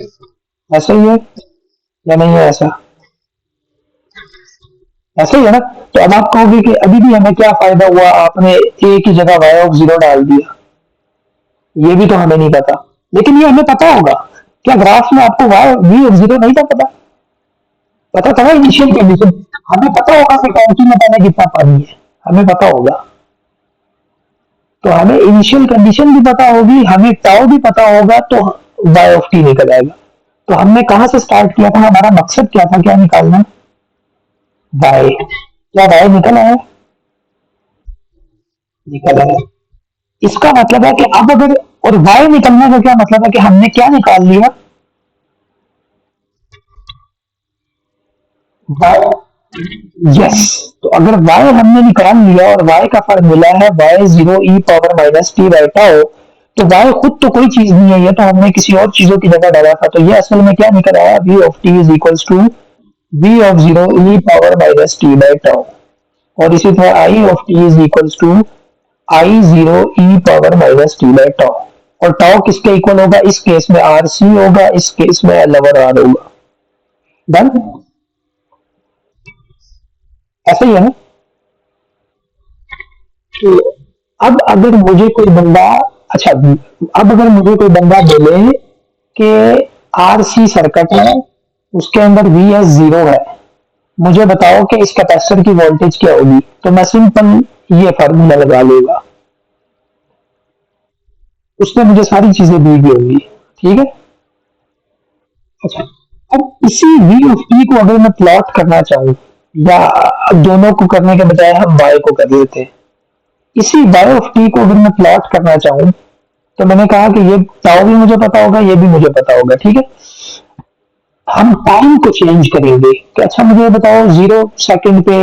ऐसा ही है या नहीं है, ऐसा ऐसा ही है ना। तो अब आप कहोगे कि अभी भी हमें क्या फायदा हुआ, आपने ए की जगह वाई ऑफ 0 डाल दिया, ये भी तो हमें नहीं पता। लेकिन ये हमें पता होगा, क्या ग्राफ में आपको वाई वी ऑफ 0 नहीं था पता, पता था ना इनिशियल कंडीशन। हमें पता होगा कि टंकी में पहले कितना पानी है, हमें पता होगा। तो हमें इनिशियल कंडीशन भी पता होगी, हमें टाउ भी पता होगा, तो वाई ऑफ टी निकल आएगा। तो हमने कहां से स्टार्ट किया था, हमारा मकसद क्या था, क्या निकालना, वाई। क्या वाई निकल आया, निकल आया। इसका मतलब है कि अब अगर, और वाई निकलने का क्या मतलब है कि हमने क्या निकाल लिया, वाई। यस, तो अगर वाई हमने निकाल लिया और वाई का फॉर्मूला है Y 0 E power minus T by tau, तो y खुद तो कोई चीज नहीं है, ये तो हमने किसी और चीजों की जगह डाला था, तो ये असल में क्या निकल आया, v of t is equals to v of zero e power minus t by tau. और इसी तरह i of t is equals to I zero E power minus T by tau. और टाउ किसके इक्वल होगा, इस case में R C होगा, इस केस में एल ओवर आर होगा। डन, ऐसा ही है ना। तो अब अगर मुझे कोई बंदा, अच्छा, अब अगर मुझे कोई बंदा बोले कि आर सी सर्किट है, उसके अंदर वी एस जीरो है, मुझे बताओ कि इस कैपेसिटर की वोल्टेज क्या होगी, तो मैं सिंपल ये फार्मूला लगा लूंगा, उसने मुझे सारी चीजें दी हुई होंगी। ठीक है। अच्छा, अब इसी v ऑफ t को अगर मैं प्लॉट करना चाहूँ, या अब दोनों को करने के बजाय हम y को कर लेते हैं, इसी y ऑफ t को अगर मैं प्लॉट करना चाहूँ, तो मैंने कहा कि ये टाउ भी मुझे पता होगा, ये भी मुझे पता होगा। ठीक है। हम टाइम को चेंज करेंगे कि अच्छा मुझे बताओ 0 सेकंड पे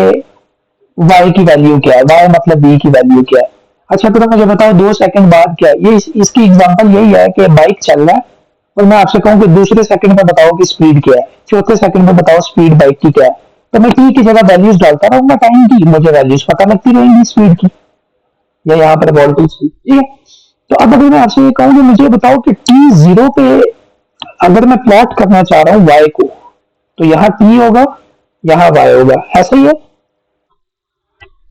y की वैल्यू क्या है, y मतलब b की वैल्यू क्या है। अच्छा तो मुझे बताओ 2 सेकंड बाद क्या है, ये इसकी एग्जांपल यही है कि बाइक चल रहा है और मैं आपसे कहूं कि दूसरे सेकंड में बताओ कि स्पीड क्या है, चौथे सेकंड में बताओ स्पीड बाइक की क्या है, तो मैं टी की जगह वैल्यूज डालता रहूंगा टाइम की, मुझे वैल्यूज पता लगती रहेंगी स्पीड की, या यहाँ पर वोल्टेज की। ठीक है। तो अब अगर मैं आपसे ये कहूँ कि मुझे बताओ कि टी जीरो पे अगर मैं प्लॉट करना चाह रहा हूँ वाई को, तो यहाँ टी होगा, यहाँ वाई होगा, ऐसा ही है।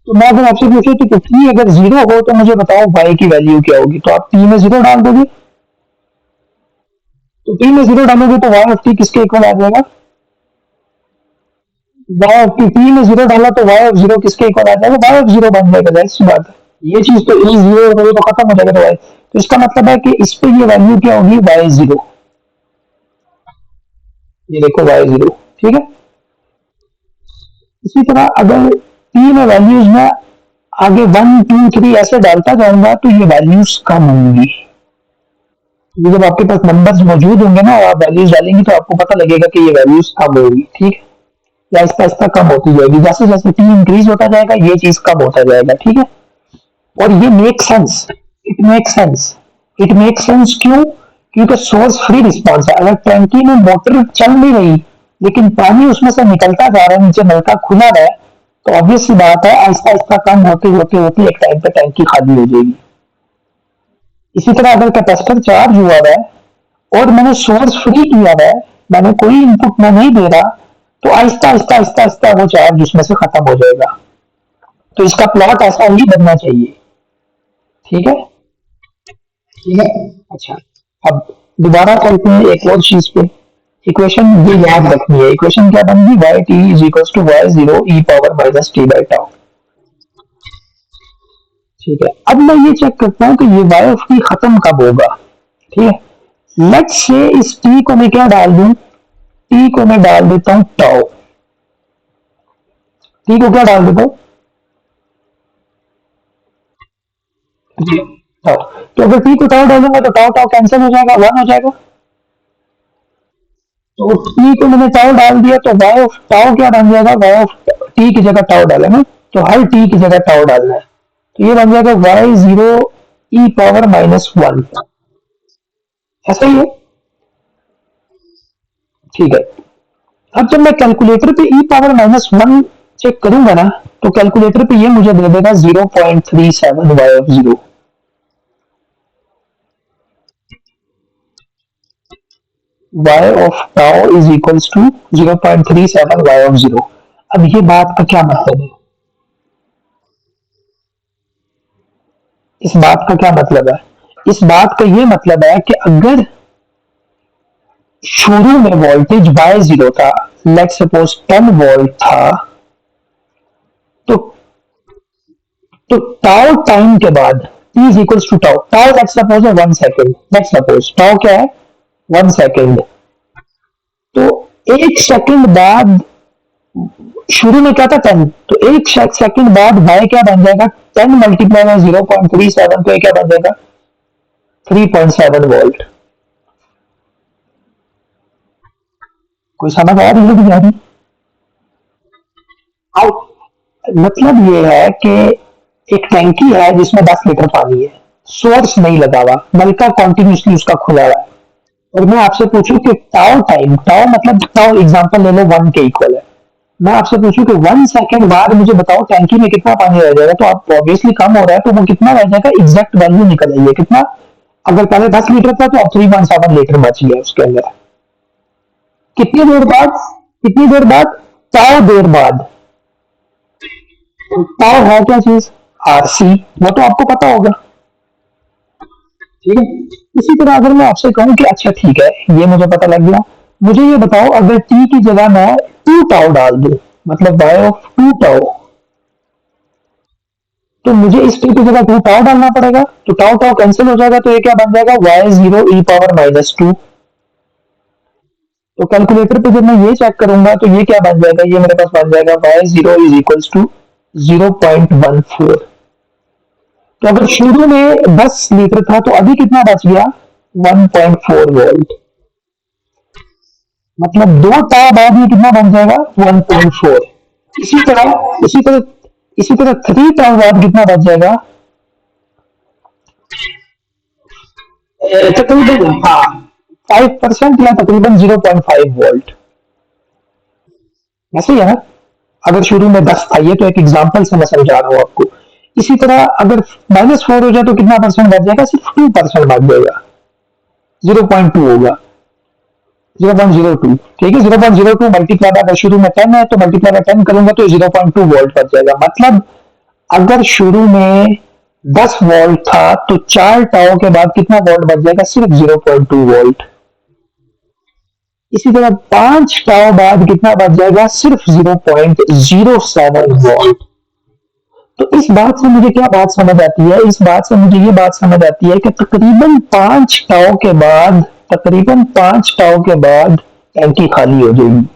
तो मैं अगर आपसे पूछूं तो टी अगर जीरो हो तो मुझे बताओ वाई की वैल्यू क्या होगी, तो आप टी में जीरो डाल दोगे, तो टी में जीरो डालोगे तो वाई ऑफ टी किसके इक्वल आ जाएगा, वाई ऑफ टी, टी में जीरो डाला तो वाई ऑफ जीरो किसके इक्वल आ जाएगा, वाई ऑफ जीरो बन जाएगा, जाहिर सी बात है। ये चीज तो ई जीरो हो तो खत्म हो जाएगा, तो वाई, तो इसका मतलब है कि इस पे ये वैल्यू क्या होगी, वाई जीरो। ये देखो वाई जीरो। ठीक है। इसी तरह अगर टी में वैल्यूज में आगे 1 2 3 ऐसे डालता जाऊंगा तो ये वैल्यूज कम होंगी। ये जब आपके पास नंबर्स मौजूद होंगे ना और आप वैल्यूज डालेंगे तो आपको पता लगेगा कि ये वैल्यूज कम होगी। ठीक है। या आहिस्ता आहिस्ता कम होती जाएगी, जैसे जैसे टी इंक्रीज होता जाएगा ये चीज कम होता जाएगा। ठीक है। और ये make sense, it make sense, it make sense क्यों, क्योंकि सोर्स फ्री रिस्पॉन्स है। अगर टैंकी में मोटर चल नहीं रही लेकिन पानी उसमें से निकलता जा रहा है, नीचे नलका खुला है, तो ऑब्वियस सी बात है आहिस्ता आहिस्ता कम होते होते होते एक टाइम पे टैंकी खाली हो जाएगी। इसी तरह अगर कैपेसिटर चार्ज हुआ है और मैंने सोर्स फ्री किया है, मैंने कोई इनपुट में नहीं दे रहा, तो आहिस्ता आहिस्ता आहिस्ता आहिस्ता वो चार्ज उसमें से खत्म हो जाएगा। तो इसका प्लॉट ऐसा ही बनना चाहिए। ठीक है। ठीक है। अच्छा, अब दोबारा चलते हैं एक और चीज पे। इक्वेशन ये याद रखनी है, इक्वेशन क्या बन गई, Y T is equal to Y zero E power minus T by tau. ठीक है। अब मैं ये चेक करता हूँ कि ये वाई ऑफ टी खत्म कब होगा। ठीक है। लेट्स से इस टी को मैं क्या डाल दूं, टी को मैं डाल देता हूं टाउ, टी को क्या डाल देता हूं, टाउ। तो अगर टी को टाउ डालूंगा तो टाउ टाउ कैंसिल हो जाएगा, वन हो जाएगा। तो टी को मैंने टाउ डाल दिया तो वाई ऑफ टाउ क्या बन जाएगा, वाई ऑफ टी की जगह टाउ डाले ना, तो हर टी की जगह टाउ डालना है, तो ये बन जाएगा Y zero E power minus one. ऐसा ही है। ठीक है। अब जब मैं कैलकुलेटर पे ई पावर माइनस वन चेक करूंगा ना, तो कैलकुलेटर पे ये मुझे दे देगा 0.37 Y of zero. Y of tau is equals to 0.37 Y of zero. अब ये बात का क्या मतलब है, इस बात का क्या मतलब है, इस बात का ये मतलब है कि अगर शुरू में वोल्टेज वाई जीरो था, लेट सपोज 10 वोल्ट था, तो टाउ टाइम के बाद T is equals to tau, tau let suppose है 1 सेकेंड, लेट सपोज टाउ क्या है 1 सेकेंड, तो 1 सेकेंड बाद, शुरू में क्या था 10, तो 1 सेकेंड बाद वाई क्या बन जाएगा, 10 मल्टीप्लाई 0.37, तो ये क्या बन जाएगा 3.7 वोल्ट। कोई समझ आ रही है कि नहीं? अब मतलब ये है कि एक टैंकी है जिसमें 10 लीटर पानी है, सोर्स नहीं लगा हुआ, नल का कॉन्टिन्यूसली उसका खुला हुआ है, और मैं आपसे पूछूं कि टाउ टाइम, टाउ मतलब टाउ एग्जांपल ले लो 1 के इक्वल है, मैं आपसे पूछूं कि 1 सेकंड बाद मुझे बताओ टैंकी में कितना पानी रह जाएगा, तो आप ऑब्वियसली कम हो रहा है, तो वो कितना रह जाएगा, एग्जैक्ट वैल्यू निकल आइए कितना। अगर पहले 10 लीटर था तो अब 3.7 लीटर बच गया उसके अंदर। कितनी देर बाद, कितनी देर बाद, टाउ देर बाद। टाउ है क्या चीज, आरसी, वो तो आपको पता होगा, ठीक है। इसी तरह अगर मैं आपसे कहूं कि अच्छा ठीक है ये मुझे पता लग गया, मुझे ये बताओ अगर टी की जगह मैं 2 टाउ डाल दूं, मतलब y ऑफ 2 टाउ, तो मुझे इस टी की जगह 2 टाउ डालना पड़ेगा, तो टाउ टाउ कैंसिल हो जाएगा, तो ये क्या बन जाएगा, y0 e⁻−2। तो कैलकुलेटर पे जब मैं ये चेक करूंगा तो ये क्या बन जाएगा, ये मेरे पास बन जाएगा y0 = 0.14। तो अगर शुरू में 10 लीटर था तो अभी कितना बच गया, 1.4 वोल्ट, मतलब 2 टाव बाद ये कितना बन जाएगा, 1.4। इसी तरह इसी तरह इसी तरह 3 टाव बाद कितना बच जाएगा, तकरीबन, हाँ, 5% या तकरीबन 0.5 वोल्ट, ऐसे ही है ना। अगर शुरू में 10 था, ये तो एक एग्जांपल से मैं समझा रहा हूँ आपको। इसी तरह अगर -4 हो जाए तो कितना परसेंट बच जाएगा, सिर्फ 2% बच जाएगा, 0.2 होगा, 0.02, ठीक है। 0.02 मल्टीप्लाई बाय, अगर शुरू में 10 है तो मल्टीप्लाई बाय 10 करूंगा तो 0.2 वोल्ट बच जाएगा, मतलब अगर शुरू में 10 वोल्ट था तो 4 टाओ के बाद कितना वोल्ट बच जाएगा, सिर्फ 0.2 वोल्ट। इसी तरह 5 टाओ बाद कितना बच जाएगा, सिर्फ 0.07 वोल्ट। तो इस बात से मुझे क्या बात समझ आती है, इस बात से मुझे ये बात समझ आती है कि तकरीबन 5 टाओ के बाद टैंकी खाली हो जाएगी,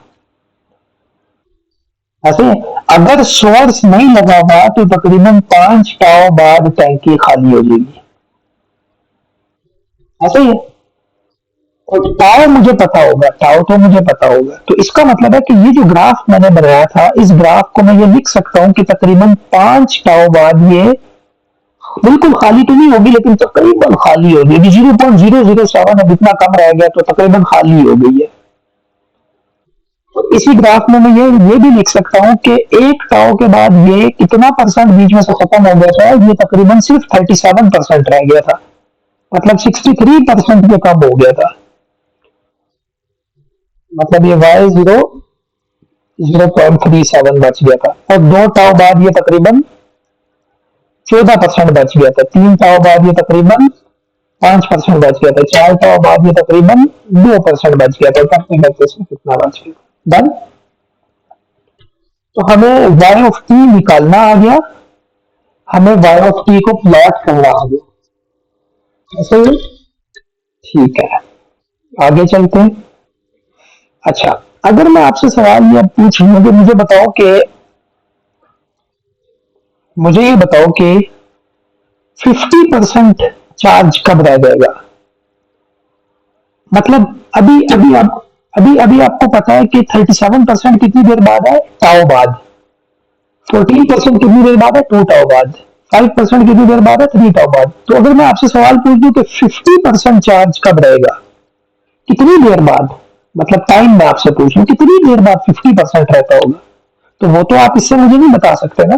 ऐसे। अगर सोर्स नहीं लगा हुआ तो तकरीबन 5 टाओ बाद टैंकी खाली हो जाएगी, ऐसे ही है। और टाओ मुझे पता होगा, टाओ तो मुझे पता होगा, तो इसका मतलब है कि ये जो ग्राफ मैंने बनाया था, इस ग्राफ को मैं ये लिख सकता हूं कि तकरीबन 5 टाओ बाद ये बिल्कुल खाली तो नहीं होगी, लेकिन तकरीबन खाली होगी, 0.007 अब इतना कम रह गया तो तकरीबन खाली हो गई है। तो इसी ग्राफ में मैं ये भी लिख सकता हूँ कि 1 टाओ के बाद ये कितना परसेंट बीच में से खत्म हो गया था, ये तकरीबन सिर्फ 37% रह गया था, मतलब 63% पे कम हो गया था, मतलब ये y0 0.37 बच गया था। और 2 टाओ बाद ये तकरीबन 14% बच गया था, 3 टाओ बाद ये तकरीबन 5% बच गया था, 4 टाओ बाद ये तकरीबन 2% बच गया था, करते करते इसमें कितना बच गया, डन। तो हमें y ऑफ t निकालना आ गया, हमें y ऑफ t को प्लॉट करना आ गया, ऐसे ही, ठीक है, आगे चलते हैं। अच्छा, अगर मैं आपसे सवाल ये पूछ लूं कि मुझे ये बताओ कि 50% चार्ज कब रह जाएगा, मतलब अभी आपको पता है कि 37% कितनी देर बाद है, टाओ बाद। 14% कितनी देर बाद है, 2 टाओ बाद। 5% कितनी देर बाद है, 3 टाओ बाद। तो अगर मैं आपसे सवाल पूछ दूं कि 50% चार्ज कब रहेगा, कितनी देर बाद, मतलब टाइम में आपसे पूछ लूं कितनी देर बाद 50% रहता होगा, तो वो तो आप इससे मुझे नहीं बता सकते ना।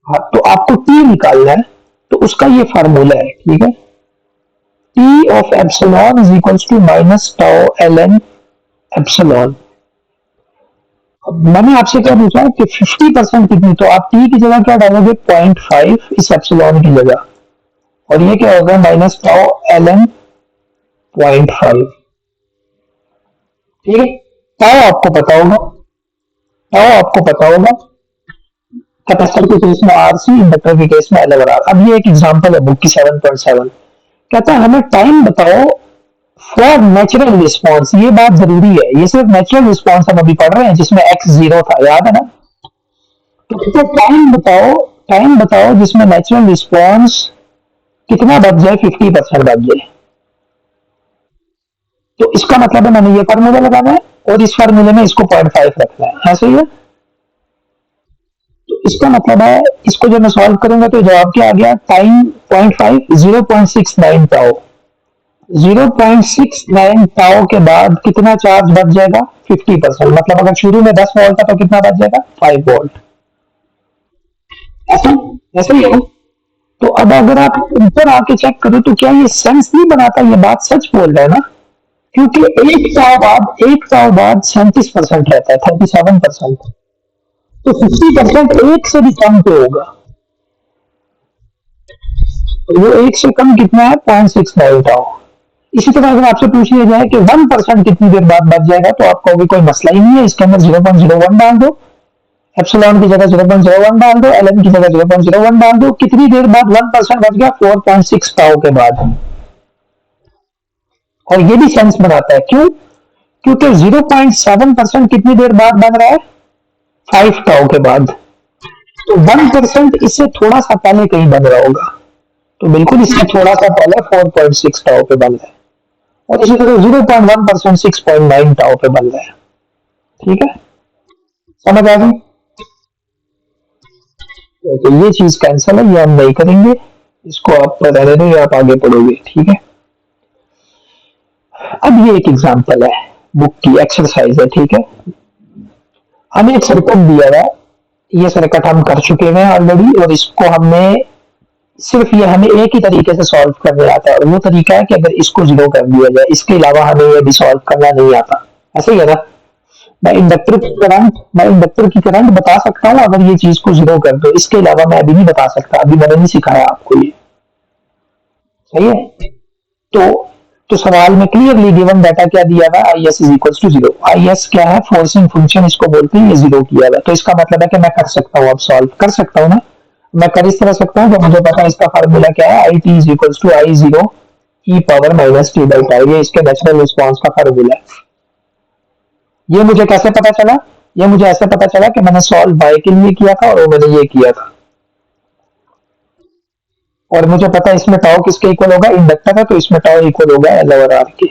हाँ, तो आपको टी निकालना है, तो उसका ये फार्मूला है, ठीक है। T of epsilon is equals to minus tau L N epsilon. मैंने आपसे क्या पूछा कि 50% कितनी, तो आप टी की जगह क्या डालोगे, 0.5 इस एप्सिलॉन की जगह, और ये क्या होगा, माइनस टाउ एल एन 0.5, ठीक है। टाउ आपको पता होगा, टाउ आपको पता होगा, कैपेसिटर के केस में आरसी, इंडक्टर के केस में एल ओवर आर। अब ये एक एग्जांपल है बुक की 7.7, कहता है हमें टाइम बताओ फॉर नेचुरल रिस्पॉन्स, ये बात जरूरी है, ये सिर्फ नेचुरल रिस्पॉन्स हम अभी पढ़ रहे हैं जिसमें एक्स 0 था, याद है ना। तो कहते हैं टाइम बताओ जिसमें नेचुरल रिस्पॉन्स कितना बच जाए, 50% बच जाए। तो इसका मतलब है मैंने ये फार्मूला लगाना है और इस फार्मूले में इसको 0.5 रखना है, ऐसे ही है। तो इसका मतलब है इसको जब मैं सॉल्व करूंगा तो जवाब क्या आ गया, टाइम 0.5 0.69 टाउ 0.69 टाउ के बाद कितना चार्ज बच जाएगा 50%। मतलब अगर शुरू में 10 वोल्ट था तो कितना बच जाएगा 5 वोल्ट। ऐसा ऐसा ही है। तो अब अगर आप ऊपर आके चेक करो तो क्या ये सेंस नहीं बनाता, ये बात सच बोल रहा है ना। क्योंकि एक साल बाद 37% रहता है 37%। तो 50% एक से भी कम पे होगा। तो वो एक से कम कितना है 0.69 टाउ। इसी तरह अगर आपसे पूछ लिया जाए कि 1% कितनी देर बाद बच जाएगा तो आप कहोगे कोई मसला ही नहीं है, इसके अंदर 0.01 डाल दो, एप्सिलॉन की जगह 0.01 डाल दो, एल की जगह 0.01 डाल दो, कितनी देर बाद 1% बच गया 4.6 टाउ के बाद। और ये भी सेंस बनाता है, क्यों? क्योंकि 0.7% कितनी देर बाद बन रहा है 5 टाउ के बाद। तो 1% इससे थोड़ा सा पहले कहीं बन रहा होगा, तो बिल्कुल इससे थोड़ा सा पहले 4.6 टाउ पे बन रहा है। और इसी तरह 0.1% 6.9 टाउ पे बन रहा है। ठीक है, समझ आ गई? तो ये चीज कैंसिल है, ये हम नहीं करेंगे, इसको आप रहने दो या आप आगे पढ़ोगे। ठीक है, अब ये एक एग्जांपल है, बुक की एक्सरसाइज है। ठीक है, हमें एक सर्किट दिया हुआ है, ये सर्किट हम कर चुके हैं ऑलरेडी, और इसको हमने सिर्फ ये हमें एक ही तरीके से सॉल्व करने आता है, और वो तरीका है कि अगर इसको जीरो कर दिया जाए, इसके अलावा हमें ये भी सॉल्व करना नहीं आता। ऐसे ही है ना। मैं इंडक्टर की करंट बता सकता हूँ अगर ये चीज को जीरो कर दो, इसके अलावा मैं अभी नहीं बता सकता, अभी मैंने नहीं सिखाया आपको ये। सही है। तो तो सवाल में क्लियरली गिवन डाटा क्या दिया हुआ है, I S is equal to zero. I S क्या है, फोर्सिंग फंक्शन इसको बोलते हैं, ये जीरो किया हुआ है। तो इसका मतलब है कि मैं कर सकता हूँ, अब सॉल्व कर सकता हूँ ना। मैं कर इस तरह सकता हूँ, तो मुझे पता है इसका फार्मूला क्या है, I T is equal to I zero E power minus T by time, ये इसके नेचुरल रिस्पॉन्स का फार्मूला है। ये मुझे कैसे पता चला? ये मुझे ऐसे पता चला कि मैंने सॉल्व बाय के लिए किया था और वो मैंने ये किया था, और मुझे पता है इसमें टाउ किसके इक्वल होगा, इंडक्टर है, तो इसमें टाउ इक्वल होगा एल ओवर आर के।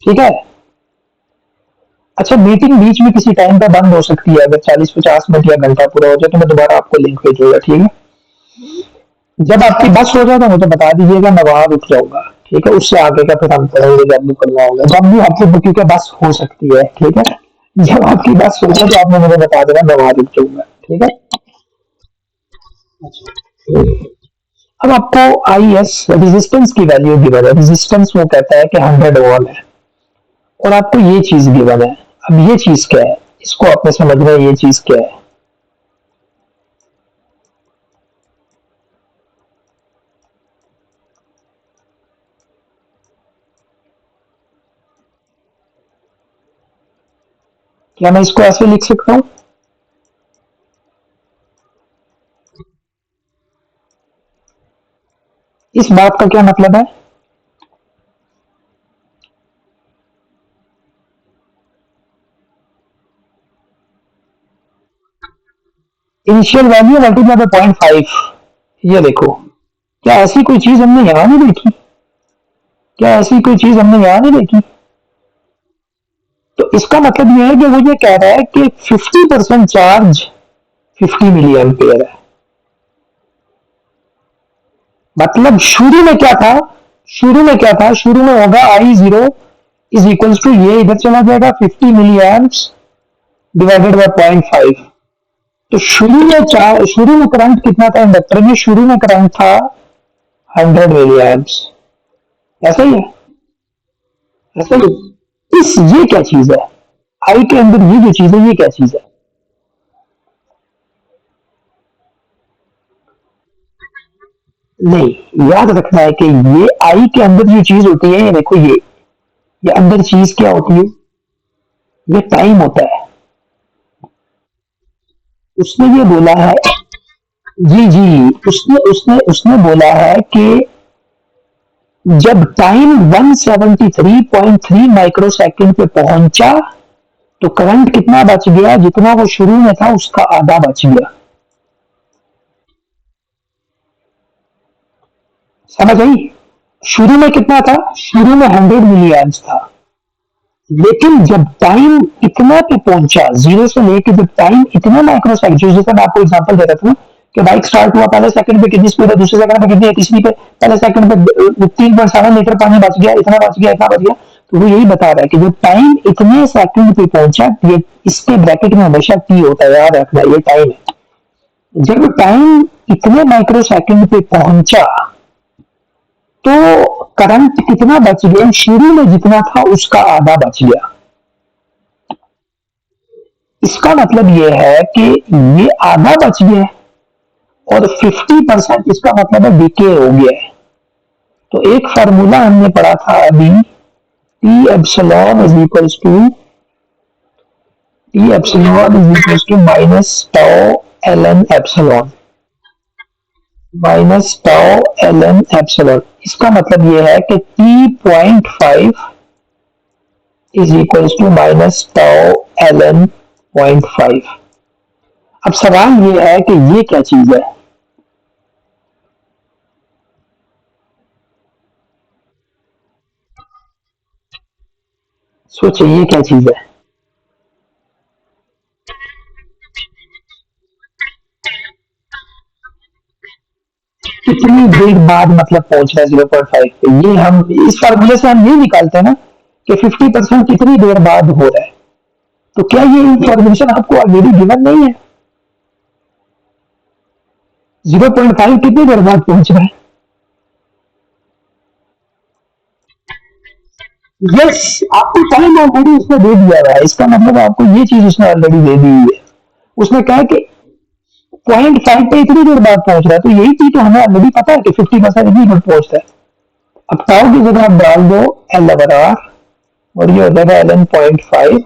ठीक है। अच्छा, मीटिंग बीच में किसी टाइम पे बंद हो सकती है, अगर 40-50 मिनट या घंटा पूरा हो जाए तो मैं दोबारा आपको लिंक भेजूंगा। ठीक है, जब आपकी बस हो जाए तो मुझे बता दीजिएगा, मैं वहां रुक जाऊंगा। ठीक है, उससे आगे का फिर हम करेंगे जब भी करना होगा, जब भी आपकी बुकिंग के बस हो सकती है। ठीक है, जब आपकी बस हो जाए तो आपने मुझे बता देना, मैं वहां रुक जाऊंगा। ठीक है। अब आपको आई एस रेजिस्टेंस की वैल्यू गिवन है, रेजिस्टेंस वो कहता है कि 100 ओम है, और आपको ये चीज गिवन है। अब ये चीज क्या है, इसको आपने समझना है, ये चीज क्या है। क्या मैं इसको ऐसे लिख सकता हूं, इस बात का क्या मतलब है? Initial value multiply by 0.5। ये देखो, क्या ऐसी कोई चीज हमने यहां नहीं देखी? क्या ऐसी कोई चीज हमने यहां नहीं देखी? तो इसका मतलब ये है कि वो ये कह रहा है कि 50% चार्ज 50 मिली एम्पियर है। मतलब शुरू में क्या था, शुरू में होगा आई जीरो इज इक्वल टू, ये इधर चला जाएगा 50 मिली एम्प्स डिवाइडेड बाय 0.5। तो शुरू में करंट कितना था इंडक्टर में, शुरू में करंट था 100 मिली एम्प्स। ऐसा ही है, ऐसा ही। इस ये क्या चीज है, आई के अंदर ये जो चीज है, ये क्या चीज है? नहीं, याद रखना है कि ये आई के अंदर जो चीज होती है, ये देखो, ये अंदर चीज क्या होती है, ये टाइम होता है। उसने ये बोला है, जी जी, उसने उसने उसने बोला है कि जब टाइम 173.3 माइक्रो सेकंड पे पहुंचा तो करंट कितना बच गया, जितना वो शुरू में था उसका आधा बच गया। समझ आई? शुरू में कितना था, शुरू में 100 मिली एम्प्स था, लेकिन जब टाइम इतना पे पहुंचा, जीरो से लेके जब टाइम इतना माइक्रो सेकंड, जैसे मैं आपको एग्जांपल दे रहा था ना कि बाइक स्टार्ट हुआ, पहले सेकंड पे कितनी स्पीड है, दूसरे सेकंड पे कितनी है, तीसरी पे पहले सेकंड पे 3.7 लीटर पानी बच गया, इतना बच गया, इतना बच गया। तो वो यही बता रहा है कि जो टाइम इतने सेकंड पे पहुंचा, ये इसके ब्रैकेट में हमेशा टी होता है, याद रखना ये टाइम है। जब टाइम इतने माइक्रो सेकंड पे पहुंचा तो करंट कितना बच गया, शुरू में जितना था उसका आधा बच गया। इसका मतलब ये है कि ये आधा बच गया और 50% इसका मतलब है डिके हो गया है। तो एक फार्मूला हमने पढ़ा था अभी, T epsilon is equals to minus tau L N epsilon, minus tau L N epsilon. इसका मतलब ये है कि T.5 is equals to minus tau L N 0.5। अब सवाल ये है कि ये क्या चीज है। सोचिए ये क्या चीज है। कितनी देर बाद मतलब पहुंच रहा है 0.5 पे, ये हम इस फार्मूले से हम ये निकालते हैं ना कि 50% कितनी देर बाद हो रहा है। तो क्या ये इंफॉर्मेशन आपको ऑलरेडी गिवन नहीं है? 0.5 कितनी देर बाद पहुंच रहा है? यस, आपको टाइम ऑलरेडी उसने दे दिया हुआ है, इसका मतलब आपको ये चीज उसने ऑलरेडी दे दी हुई है। उसने कहा कि 0.5 पे इतनी देर बाद पहुंच रहा है, तो यही चीज तो हमें ऑलरेडी पता है कि 50% इतनी देर पहुंचता है। अब टाउ की जगह आप डाल दो एल ओवर आर और ये हो जाएगा एल एन 0.5।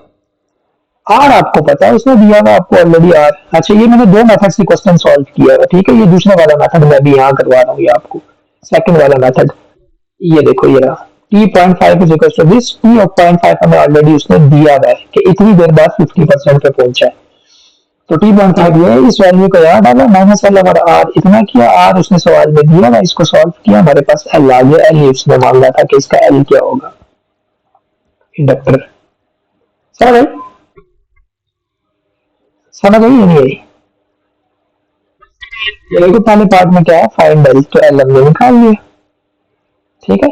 आर आपको पता है, उसने दिया हुआ आपको ऑलरेडी आर। अच्छा, ये मैंने दो मेथड से क्वेश्चन सॉल्व किया है, ठीक है। ये दूसरा वाला मेथड मैं भी यहाँ करवा रहा हूँ, ये आपको सेकंड वाला मेथड। ये देखो ये रहा, T.5 is equal to this, T of 0.5 हमें ऑलरेडी उसने दिया हुआ है कि इतनी देर बाद 50% पे पहुंचा है। तो T.5 ये है, इस वैल्यू को यहाँ डाला, माइनस एल ओवर आर इतना किया, आर उसने सवाल में दिया, मैं इसको सॉल्व किया, हमारे पास एल आ गया। एल उसने मान रहा था कि इसका एल क्या होगा, इंडक्टर। समझ आई? समझ आई या नहीं आई? ये देखो पहले पार्ट में क्या है, फाइंड एल, तो एल हमने निकाल लिया, ठीक है।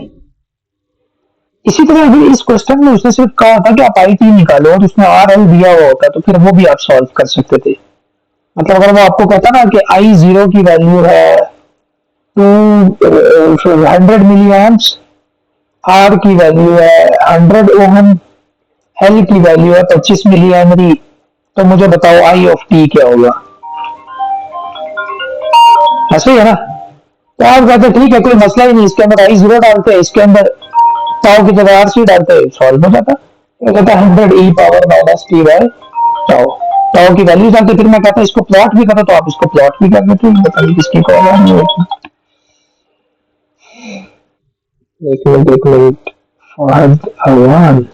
इसी तरह अगर इस क्वेश्चन में उसने सिर्फ कहा था कि आप आई टी निकालो और उसने आर एल दिया हुआ होता तो फिर वो भी आप सॉल्व कर सकते थे। मतलब अगर वो आपको कहता ना कि आई जीरो की वैल्यू है 200 मिली एम्प्स, आर की वैल्यू है 100 ओहम, एल की वैल्यू है 25 मिली हेनरी, तो मुझे बताओ आई ऑफ टी क्या होगा। ऐसे ही है ना। तो आप कहते ठीक है, कोई मसला ही नहीं, इसके अंदर आई जीरो डालते हैं, इसके अंदर टाउ की जगह आर सी डालते हैं, सॉल्व हो जाता। तो कहता है 100 e⁻⁻t बाय टाउ, टाउ की वैल्यू डालते, फिर मैं कहता इसको प्लॉट भी करो, तो आप इसको प्लॉट भी कर देते हो, बताइए किसकी कॉल है। एक मिनट एक मिनट, फहद अवान।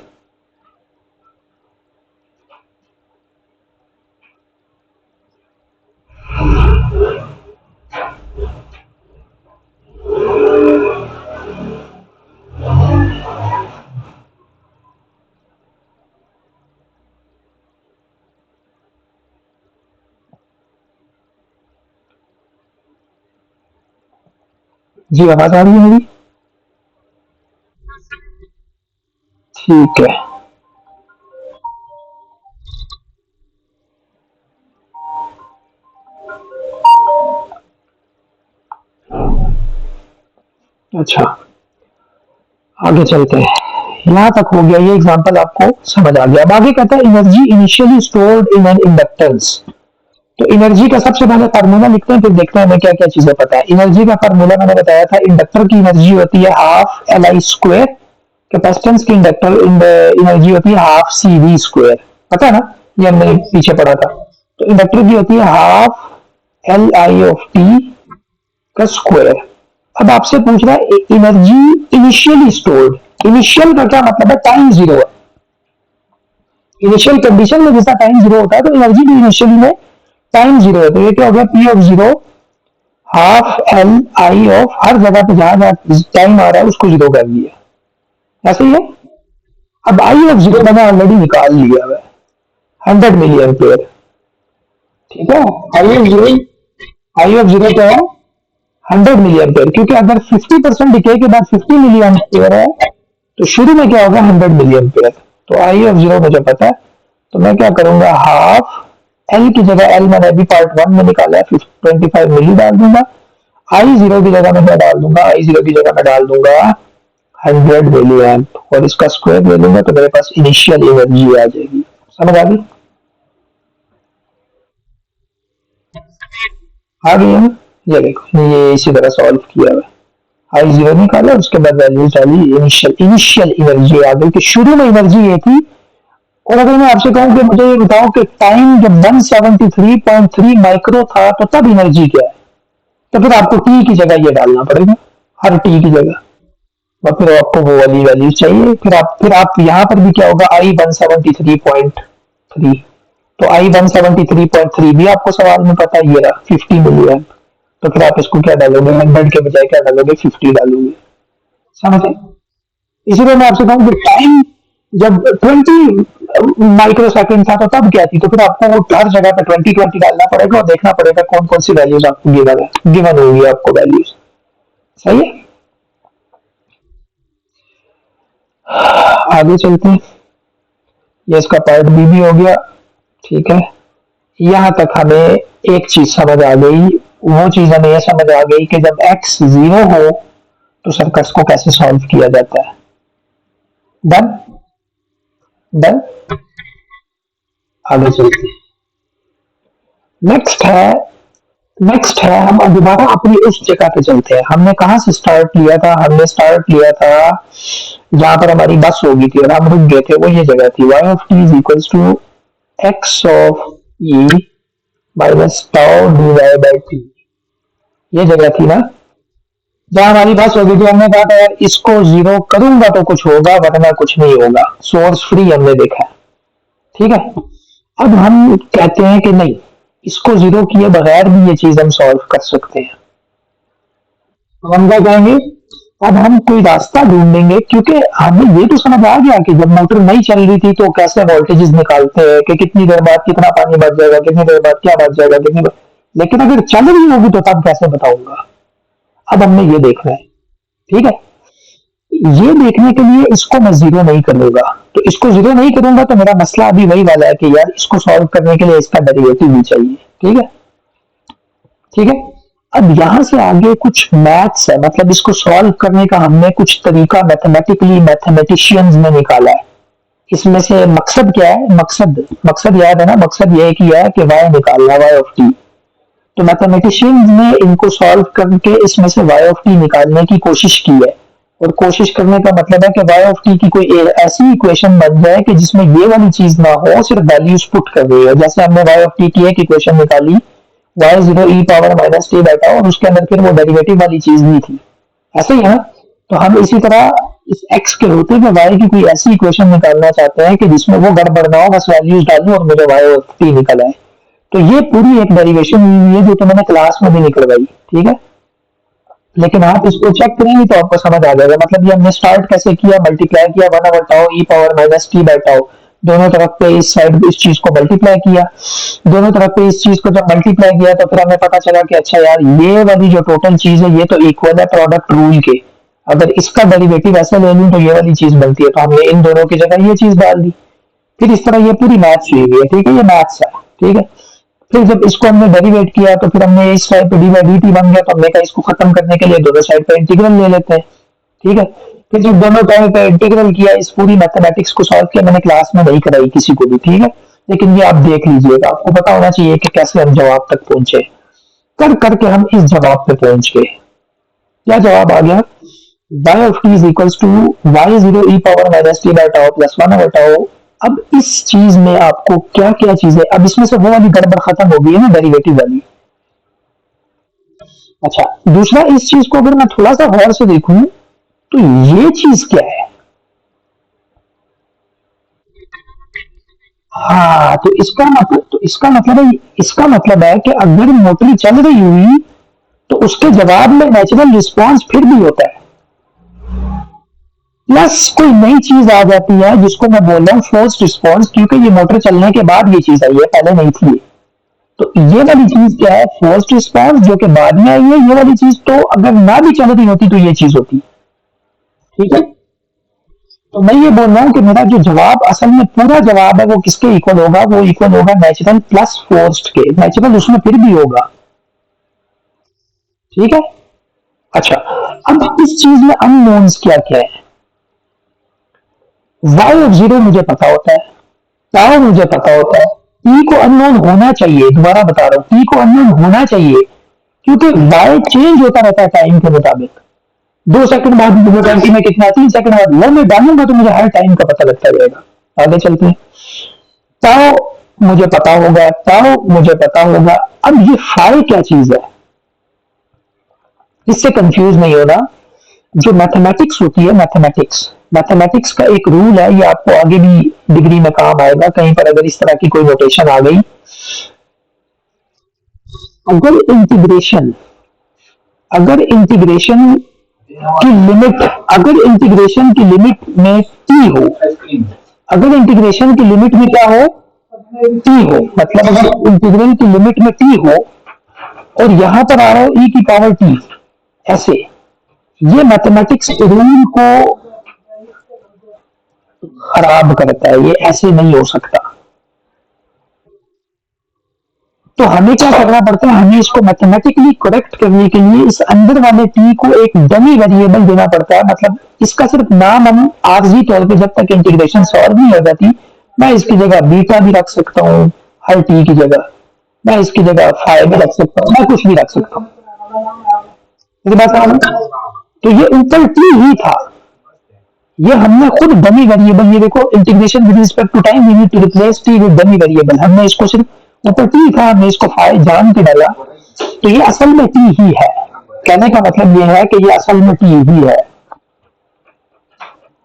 जी आवाज आ रही है मेरी? ठीक है। अच्छा, आगे चलते हैं। यहाँ तक हो गया, ये एग्जांपल आपको समझ आ गया। अब आगे कहता है energy initially stored in an inductance. तो एनर्जी का सबसे पहले फार्मूला लिखते हैं, फिर देखते हैं हमें क्या क्या चीजें पता है। एनर्जी का फार्मूला मैंने बताया था, इंडक्टर की एनर्जी होती है हाफ एल आई स्क्वायर, कैपेसिटेंस की इंडक्टर एनर्जी होती है हाफ सी वी स्क्वायर। पता है ना, ये हमने पीछे पढ़ा था। तो इंडक्टर की होती है half L I of T का स्क्वायर। अब आपसे पूछ रहा है एनर्जी इनिशियली स्टोर्ड, इनिशियल का क्या मतलब है, टाइम जीरो है। इनिशियल कंडीशन में जैसा टाइम जीरो होता है, तो एनर्जी भी इनिशियली में टाइम जीरो है। तो ये क्या हो गया, P of zero half L I of, हर जगह पे जहां टाइम आ रहा है उसको जीरो कर दिया, ऐसे ही है। अब आई ऑफ जीरो मैंने ऑलरेडी निकाल लिया है, 100 मिली एम्पियर, ठीक है। I of zero I of zero क्या है? 100 मिली एम्पेयर, क्योंकि अगर 50% डिके के बाद 50 मिली एम्पेयर है तो शुरू में क्या होगा? 100 मिली एम्पेयर। तो आई ऑफ जीरो मुझे पता है, तो मैं क्या करूंगा? हाफ एल की जगह, एल मैंने अभी पार्ट वन में निकाला है, 25 मिली डाल दूंगा। आई जीरो की जगह मैं क्या डाल दूंगा? आई जीरो की जगह मैं डाल दूंगा 100 मिली एम्प, और इसका स्क्वायर ले लूंगा तो मेरे पास इनिशियल एनर्जी आ जाएगी। समझ आ गई? आ गई है ना? ये देखो, ये इसी तरह सॉल्व किया हुआ है। आई जीरो निकाला, उसके बाद वैल्यू डाली, इनिशियल एनर्जी आ गई कि शुरू में एनर्जी ये थी। और अगर मैं आपसे कहूं कि मुझे ये बताओ कि टाइम जब 173.3 माइक्रो था तो तब एनर्जी क्या है, तो फिर आपको टी की जगह ये डालना पड़ेगा, हर टी की जगह। और फिर आपको वो वाली वैल्यू चाहिए। फिर आप यहाँ पर भी क्या होगा? आई 173.3, तो आई 173.3 भी आपको सवाल में पता ही है, 50 मिली एम्प। तो फिर आप इसको क्या डालोगे? 100 के बजाय क्या डालोगे? 50 डालोगे। समझे? इसीलिए मैं आपसे कहूँ कि टाइम जब 20 माइक्रो सेकंड था तो तब क्या थी, तो फिर आपको वो हर जगह पे 20 डालना पड़ेगा और देखना पड़ेगा कौन कौन सी वैल्यूज आपको गिवन होगी आपको वैल्यूज। सही है? आगे चलते हैं। ये इसका पार्ट बी भी हो गया। ठीक है, यहां तक हमें एक चीज समझ आ गई। वो चीज हमें यह समझ आ गई कि जब एक्स जीरो हो तो सर्कस को कैसे सॉल्व किया जाता है। डन? डन? आगे चलते हैं। नेक्स्ट है नेक्स्ट है हम दोबारा अपनी उस जगह पे चलते हैं। हमने कहां से स्टार्ट लिया था? हमने स्टार्ट लिया था जहां पर हमारी बस होगी थी और हम रुक गए थे। वो ये जगह थी, y of T is equals to X of E minus tau D Y by T. ये जगह थी ना जहां हमारी बस होगी थी। हमने कहा था यार इसको जीरो करूंगा तो कुछ होगा वरना कुछ नहीं होगा, सोर्स फ्री हमने देखा है। ठीक है, अब हम कहते हैं कि नहीं, इसको जीरो किए बगैर भी ये चीज हम सॉल्व कर सकते हैं। तो हम क्या कहेंगे? अब हम कोई रास्ता ढूंढेंगे, क्योंकि हमें ये तो समझ आ गया कि जब मोटर नहीं चल रही थी तो कैसे वोल्टेजेस निकालते हैं कि कितनी देर बाद कितना पानी बच जाएगा, कितनी देर बाद क्या बच जाएगा, लेकिन अगर चल रही होगी तो तब कैसे बताऊंगा? अब हमने ये देखना है। ठीक है, ये देखने के लिए इसको मैं जीरो नहीं करूंगा। तो इसको जीरो नहीं करूंगा तो मेरा मसला अभी वही वाला है कि यार इसको सॉल्व करने के लिए इसका डेरिवेटिव भी चाहिए। ठीक है? ठीक है, अब यहां से आगे कुछ मैथ्स है, मतलब इसको सॉल्व करने का हमने कुछ तरीका मैथमेटिकली मैथमेटिशियंस ने निकाला है। इसमें से मकसद क्या है? मकसद मकसद याद है ना? मकसद ये किया है कि वाई निकालना, वाई ऑफ टी। तो मैथमेटिशियंस ने इनको सॉल्व करके इसमें से वाई ऑफ टी निकालने की कोशिश की है। और कोशिश करने का मतलब है कि वाई ऑफ टी की कोई ऐसी इक्वेशन बन जाए कि जिसमें ये वाली चीज ना हो, सिर्फ वैल्यूज पुट कर रही है। जैसे हमने वाई ऑफ टी की एक इक्वेशन निकाली, Y zero E power minus T बैठा, और उसके अंदर फिर वो डेरिवेटिव वाली चीज नहीं थी। ऐसे ही है ना? तो हम इसी तरह इस एक्स के होते हुए वाई की कोई ऐसी इक्वेशन निकालना चाहते हैं कि जिसमें वो गड़बड़ ना हो, बस वैल्यूज डालूं और मुझे वाई ऑफ टी निकल आए। तो ये पूरी एक डेरिवेशन हुई है जो तो मैंने क्लास में भी निकलवाई। ठीक है, लेकिन आप इसको चेक करेंगे तो आपको समझ आ जाएगा। मतलब ये हमने स्टार्ट कैसे किया? मल्टीप्लाई किया, one over tau E power minus T by tau, दोनों तरफ पे इस साइड इस चीज को मल्टीप्लाई किया। दोनों तरफ पे इस चीज को जब मल्टीप्लाई किया तो फिर हमें पता चला कि अच्छा यार ये वाली जो टोटल चीज है ये तो इक्वल है प्रोडक्ट रूल के। अगर इसका डेरिवेटिव ऐसे ले लूं तो ये वाली चीज बनती है, तो हमने इन दोनों की जगह ये चीज डाल दी। फिर इस तरह ये पूरी मैथ्स ली हुई है। ठीक है, ये मैथ्स है। ठीक है, फिर जब इसको हमने डेरिवेट किया तो फिर हमने इस साइड पे डी बाई डी टी बन गया, तो हमने कहा इसको खत्म करने के लिए दोनों साइड पे इंटीग्रल ले लेते हैं। ठीक है, फिर जब दोनों साइड पे इंटीग्रल किया, इस पूरी मैथमेटिक्स को सॉल्व किया। मैंने क्लास में नहीं कराई किसी को भी। ठीक है, लेकिन ये आप देख लीजिएगा, आपको पता होना चाहिए कि कैसे हम जवाब तक पहुंचे। कर करके हम इस जवाब पे पहुंच गए। क्या जवाब आ गया? y of t is equals to y zero e power minus T by tau plus one over tau. अब इस चीज में आपको क्या क्या चीजें, अब इसमें से वो वाली गड़बड़ खत्म हो गई है ना, डेरिवेटिव वाली। अच्छा, दूसरा, इस चीज को अगर मैं थोड़ा सा गौर से देखूं तो ये चीज क्या है? हाँ, तो इसका मतलब है कि अगर मोटर चल रही हुई तो उसके जवाब में नेचुरल रिस्पांस फिर भी होता है, प्लस कोई नई चीज आ जाती है जिसको मैं बोल रहा हूँ फोर्स्ड रिस्पांस, क्योंकि ये मोटर चलने के बाद ये चीज आई है, पहले नहीं थी। तो ये वाली चीज क्या है, फोर्स्ड रिस्पॉन्स, जो कि बाद में आई है। ये वाली चीज तो अगर ना भी चल रही होती तो ये चीज होती। ठीक है, तो मैं ये बोल रहा हूं कि मेरा जो जवाब असल में पूरा जवाब है वो किसके इक्वल होगा, वो इक्वल होगा नेचुरल प्लस फोर्स्ड के। नेचुरल उसमें फिर भी होगा। ठीक है, अच्छा, अब इस चीज में अननोन्स क्या क्या है। वाई ऑफ जीरो मुझे पता होता है, टाउ मुझे पता होता है, टी को अननोन होना चाहिए। दोबारा बता रहा हूं, टी को अननोन होना चाहिए, क्योंकि वाई चेंज होता रहता है टाइम के मुताबिक। 2 सेकंड बाद मोमेंटम में कितना, 3 सेकंड बाद वो मैं डालूंगा तो मुझे हर टाइम का पता लगता जाएगा। आगे चलते हैं। टाउ मुझे पता होगा, टाउ मुझे पता होगा। अब ये फाई क्या चीज है, इससे कंफ्यूज नहीं होना। जो मैथमेटिक्स होती है, मैथमेटिक्स मैथमेटिक्स का एक रूल है, ये आपको आगे भी डिग्री में काम आएगा कहीं पर अगर इस तरह की कोई नोटेशन आ गई। अगर इंटीग्रेशन अगर इंटीग्रेशन की लिमिट अगर इंटीग्रेशन की लिमिट में टी हो, अगर इंटीग्रेशन की लिमिट में क्या हो, टी हो, मतलब अगर इंटीग्रल की लिमिट में टी हो और यहां पर आ रहा हो ई की पावर टी, ऐसे, ये मैथमेटिक्स रूल को खराब करता है। ये ऐसे नहीं हो सकता। तो हमें क्या करना पड़ता है, हमें इसको मैथमेटिकली करेक्ट करने के लिए इस अंदर वाले टी को एक डमी वेरिएबल देना पड़ता है। मतलब इसका सिर्फ नाम हम आर्जी तौर पे, जब तक इंटीग्रेशन सॉल्व नहीं हो जाती, मैं इसकी जगह बीटा भी रख सकता हूँ हर टी की जगह, मैं इसकी जगह फाइव भी रख सकता हूँ, मैं कुछ भी रख सकता हूँ। मेरी बात समझ में? तो ये ऊपर टी ही था, ये हमने खुद डमी वेरिएबल, ये देखो, integration with respect to time we need to replace T with dummy variable. हमने इसको सिर्फ ऊपर टी था, हमने इसको फाइव जान के डाला, तो ये असल में टी ही है। कहने का मतलब ये है कि ये असल में टी ही है।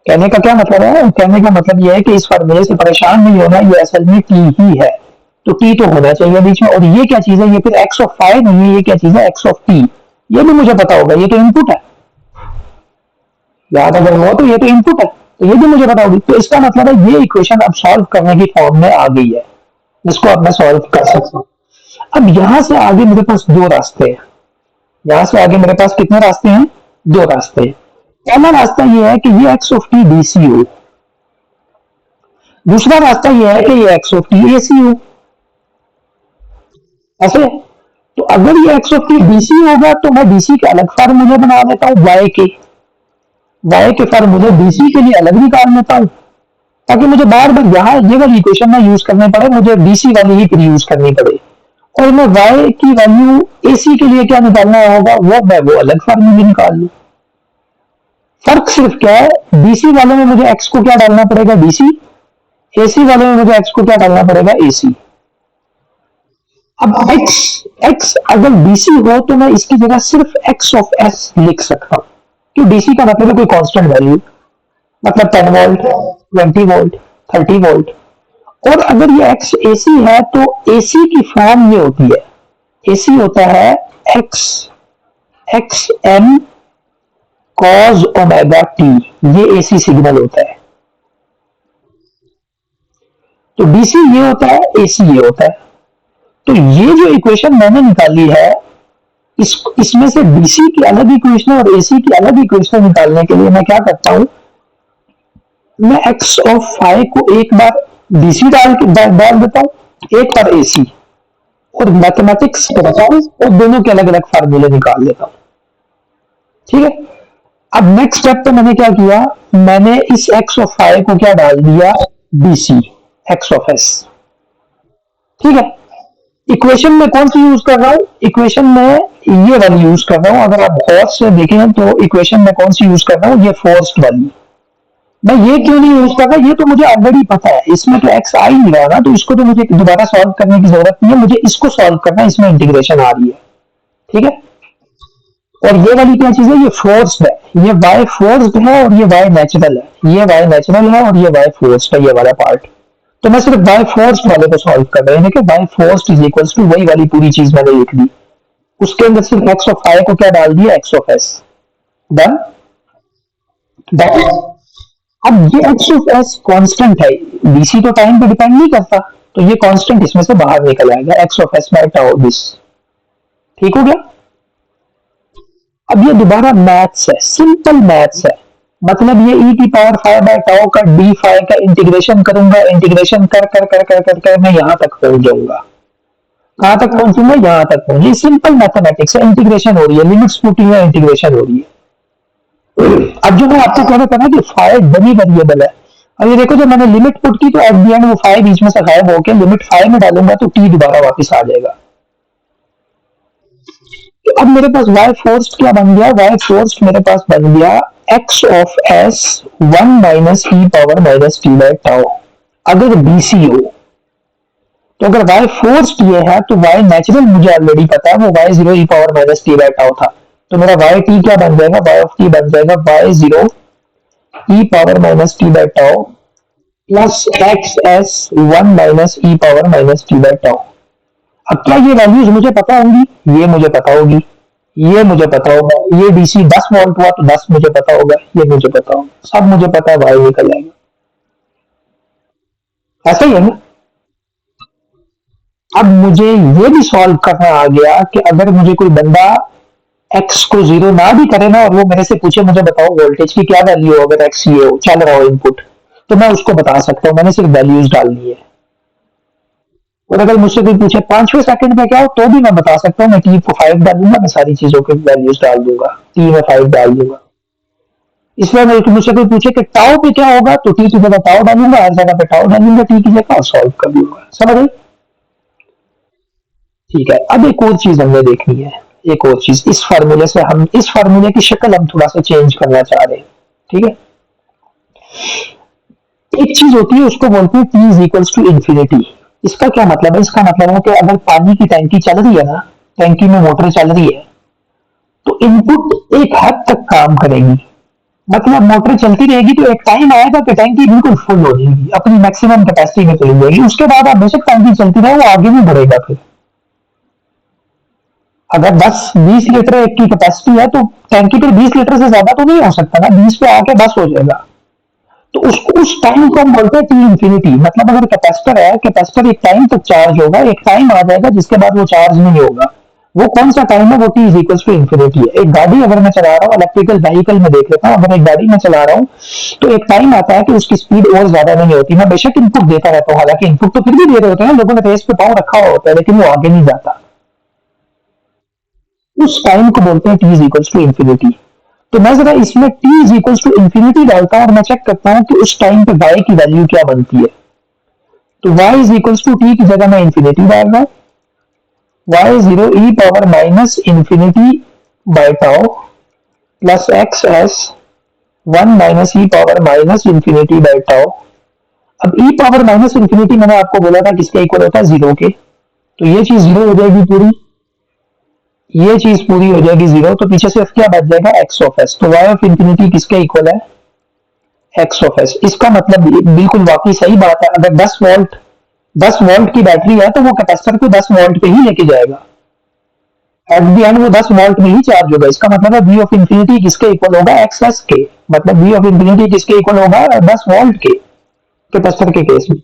कहने का क्या मतलब है, कहने का मतलब ये है कि इस फॉर्मूले से परेशान नहीं होना, ये असल में टी ही है। तो टी तो होना चाहिए बीच में। और ये क्या चीज है, ये फिर एक्स ऑफ फाइव नहीं है, ये क्या चीज है, एक्स ऑफ टी। ये भी मुझे पता होगा, ये तो इनपुट है, याद अगर हुआ तो ये तो इनपुट है, तो ये भी मुझे पता होगी। तो इसका मतलब है ये इक्वेशन अब सॉल्व करने की फॉर्म में आ गई है, इसको अब मैं सॉल्व कर सकता हूँ। अब यहां से आगे मेरे पास दो रास्ते हैं। यहां से आगे मेरे पास कितने रास्ते हैं, दो रास्ते हैं। पहला रास्ता ये है कि ये एक्स ऑफ टी डीसी हो, दूसरा रास्ता ये है कि ये एक्स ऑफ टी एसी हो। ऐसे, तो अगर ये एक्स ऑफ टी डीसी होगा तो मैं डीसी के अलग फार्मूले बना लेता हूँ, वाई के फार्मूले डीसी के लिए अलग निकाल लेता हूँ, ताकि मुझे बार बार यहाँ ये वाली इक्वेशन ना यूज करने पड़े, मुझे डीसी वाली ही फिर यूज करनी पड़े। और मैं वाई की वैल्यू एसी के लिए क्या निकालना होगा, वो अलग फार्मूले निकाल लूं। फर्क सिर्फ क्या है, डीसी वाले में मुझे एक्स को क्या डालना पड़ेगा, डीसी, एसी वाले में मुझे एक्स को क्या डालना पड़ेगा, एसी। अब एक्स एक्स अगर डीसी हो तो मैं इसकी जगह सिर्फ एक्स ऑफ एस लिख सकता हूं, क्यों, डीसी का मतलब है कोई कांस्टेंट वैल्यू, मतलब 10 वोल्ट, 20 वोल्ट, 30 वोल्ट। और अगर ये एक्स एसी है तो एसी की फॉर्म ये होती है, एसी होता है X X M cos omega T, ये एसी सिग्नल होता है। तो डीसी ये होता है, एसी ये होता है। तो ये जो इक्वेशन मैंने निकाली है, इसमें से डीसी की अलग इक्वेशन और एसी की अलग इक्वेशन निकालने के लिए मैं क्या करता हूं, मैं एक्स ऑफ फाइव को एक बार डीसी डाल देता हूं, एक बार एसी, और मैथमेटिक्स करता हूं और दोनों के अलग अलग फार्मूले निकाल लेता हूं। ठीक है, अब नेक्स्ट स्टेप पे मैंने क्या किया, मैंने इस एक्स ऑफ फाइव को क्या डाल दिया, डीसी एक्स ऑफ एस। ठीक है, इक्वेशन में कौन सी यूज कर रहा हूं, इक्वेशन में ये वाली यूज कर रहा हूं। अगर आप गौर से देखें तो इक्वेशन में कौन सी यूज कर रहा हूं, ये फोर्स्ड वाली। मैं ये क्यों नहीं यूज कर रहा, ये तो मुझे ऑलरेडी पता है, इसमें तो एक्स आ ही नहीं रहा ना, तो इसको तो मुझे दोबारा सॉल्व करने की जरूरत नहीं है, मुझे इसको सॉल्व करना है, इसमें इंटीग्रेशन आ रही है। ठीक है, और ये वाली क्या चीज है, ये फोर्स्ड है, ये वाई फोर्स्ड है और ये वाई नेचुरल है, ये वाई नेचुरल है और ये वाई फोर्स्ड है, ये वाला पार्ट। तो मैं सिर्फ वाई फोर्स्ड वाले को सॉल्व कर रहा हूं, Y forced is equal to वही वाली पूरी चीज मैंने लिख दी, उसके अंदर सिर्फ एक्स ऑफ फाइव को क्या डाल दिया, एक्स ऑफ एस। डन, अब ये एक्स ऑफ एस कांस्टेंट है, डीसी तो टाइम पे डिपेंड नहीं करता, तो ये कांस्टेंट इसमें से बाहर निकल आएगा, X of S by tau this. ठीक हो गया। अब ये दोबारा मैथ्स है, सिंपल मैथ्स है। मतलब ये ई की पावर 5 बाय टाउ का डी 5 का इंटीग्रेशन करूंगा, इंटीग्रेशन कर कर कर कर कर कर मैं यहां तक पहुंच जाऊंगा। कहां तक पहुंचूंगा? यहां तक पहुंची। सिंपल मैथमेटिक्स है, इंटीग्रेशन हो रही है, लिमिट्स पुट हुई है, इंटीग्रेशन हो रही है। अब जो मैं आपको कह रहा था ना कि 5 डमी वेरिएबल है, अब ये देखो जब मैंने लिमिट पुट की तो एट द एंड वो 5 बीच में से गायब होकर लिमिट 5 में डालूंगा तो टी दोबारा वापस आ जाएगा। तो अब मेरे पास y फोर्स्ड क्या बन गया? y फोर्स्ड मेरे पास बन गया x of s 1 minus E power minus T by tau, अगर bc हो। तो अगर y फोर्स्ड ये है तो y नेचुरल मुझे ऑलरेडी पता है, वो y 0 E power minus T by tau था। तो मेरा y t क्या बन जाएगा? y ऑफ t बन जाएगा y 0 E power minus T by tau plus X S 1 minus E power minus T by tau. अब क्या ये वैल्यूज मुझे पता होंगी? ये मुझे पता होगी, ये मुझे पता होगा। ये डीसी 10 वोल्ट हुआ तो 10 मुझे पता होगा, ये मुझे पता होगा, सब मुझे पता है, वाई निकल आएगा। ऐसा ही है ना। अब मुझे ये भी सॉल्व करना आ गया कि अगर मुझे कोई बंदा एक्स को जीरो ना भी करे ना और वो मेरे से पूछे मुझे बताओ वोल्टेज की क्या वैल्यू हो अगर एक्स ये हो चल रहा हो इनपुट, तो मैं उसको बता सकता हूँ, मैंने सिर्फ वैल्यूज डालनी है। और अगर मुझसे कोई पूछे 5वें सेकंड में क्या हो तो भी मैं बता सकता हूँ, मैं टी को 5 डालूंगा, मैं सारी चीजों के वैल्यूज डाल दूंगा, टी में 5 डाल दूंगा। इसलिए मैं मुझसे कोई पूछे कि टाउ पे क्या होगा तो टी की जगह टाउ डालूंगा, हर जगह पे टाउ डालूंगा टी की जगह और सॉल्व कर लूंगा। समझ गए? ठीक है। अब एक और चीज हमने देखनी है, एक और चीज, इस फार्मूले से हम इस फार्मूले की शक्ल हम थोड़ा सा चेंज करना चाह रहे हैं। ठीक है। एक चीज होती है उसको बोलते हैं T is equals to infinity. इसका क्या मतलब है? इसका मतलब है कि अगर पानी की टैंकी चल रही है ना, टैंकी में मोटर चल रही है, तो इनपुट एक हद तक काम करेगी। मतलब मोटर चलती रहेगी तो एक टाइम आएगा कि टैंकी बिल्कुल फुल हो जाएगी, अपनी मैक्सिमम कैपेसिटी में चली जाएगी। उसके बाद आप बेशक टैंकी चलती रहे, वो आगे नहीं बढ़ेगा। फिर अगर 10-20 लीटर एक की कैपेसिटी है तो टैंकी पर 20 लीटर से ज्यादा तो नहीं हो सकता ना, 20 पे आके बस हो जाएगा। तो उसको उस टाइम को हम बोलते हैं टी इंफिनिटी। मतलब अगर कैपेसिटर है, कैपेसिटर एक टाइम तक चार्ज होगा, एक टाइम आ जाएगा जिसके बाद वो चार्ज नहीं होगा। वो कौन सा टाइम है? वो T is equal to infinity है। एक गाड़ी अगर मैं चला रहा हूँ, इलेक्ट्रिकल व्हीकल में देख लेता हूँ, अगर एक गाड़ी में चला रहा हूँ तो एक टाइम आता है कि उसकी स्पीड और ज्यादा नहीं होती। मैं बेशक इनपुट देता रहता हूँ, हालांकि इनपुट तो फिर भी दे रहे होते हैं, लोगों ने रेस पे पाँव रखा हुआ होता है लेकिन वो आगे नहीं जाता। उस टाइम को बोलते हैं T is equal to infinity. तो मैं जरा इसमें T is equal to infinity डालता हूँ और मैं चेक करता हूँ कि उस टाइम पे वाई की वैल्यू क्या बनती है। तो y is equal to T की जगह मैं इंफिनिटी डाल रहा हूं, y 0 E power minus infinity by tau plus X S 1 minus E power minus infinity by tau. अब ई पावर माइनस इंफिनिटी मैंने आपको बोला था किसके इक्वल होता है? जीरो के। तो ये चीज जीरो हो जाएगी पूरी, ये चीज पूरी हो जाएगी जीरो, तो पीछे सिर्फ क्या बच जाएगा? X of S. तो y ऑफ इंफिनिटी किसके इक्वल है? X of S. इसका मतलब बिल्कुल वाकई सही बात है, अगर 10 वोल्ट की बैटरी है तो वो कैपेसिटर को 10 वोल्ट पे ही लेके जाएगा। एट द एंड वो 10 वोल्ट में ही चार्ज होगा। इसका मतलब है वी ऑफ इंफिनिटी किसके इक्वल होगा? एक्स एस के। मतलब वी ऑफ इंफिनिटी किसके इक्वल होगा? 10 वोल्ट के कैपेसिटर के केस में।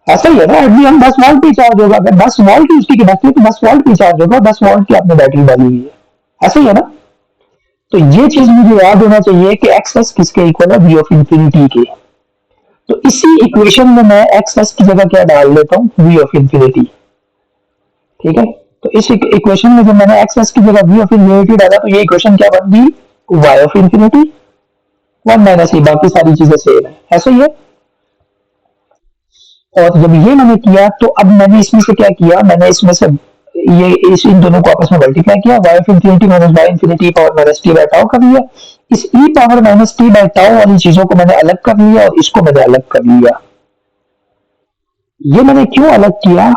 ऐसा ही है ना, एट द एंड 10 वोल्ट पे चार्ज होगा। अगर 10 वोल्ट की उसकी कैपेसिटी तो 10 वोल्ट पे चार्ज होगा, 10 वोल्ट की आपने बैटरी डाली हुई है। ऐसा ही है ना। तो ये चीज मुझे याद होना चाहिए कि एक्स एस किसके इक्वल है? वी ऑफ इंफिनिटी के। तो इसी इक्वेशन में मैं एक्स एस की जगह क्या डाल देता हूँ? V of infinity. ठीक है। तो इस इक्वेशन में जब मैंने एक्स एस की जगह वी ऑफ इंफिनिटी डाला तो ये इक्वेशन क्या बन गई? वाई ऑफ इंफिनिटी 1 माइनस ई। बाकी सारी चीजें सेम है। ऐसा ही है। और जब ये मैंने किया तो अब मैंने इसमें से क्या किया? मैंने इसमें से ये इस इन दोनों को आपस में मल्टीप्लाई किया, Y of infinity minus Y infinity power minus T by tau कर लिया। इस E power minus T by tau वाली चीजों को मैंने अलग कर लिया और इसको मैंने अलग कर लिया। ये मैंने क्यों अलग किया?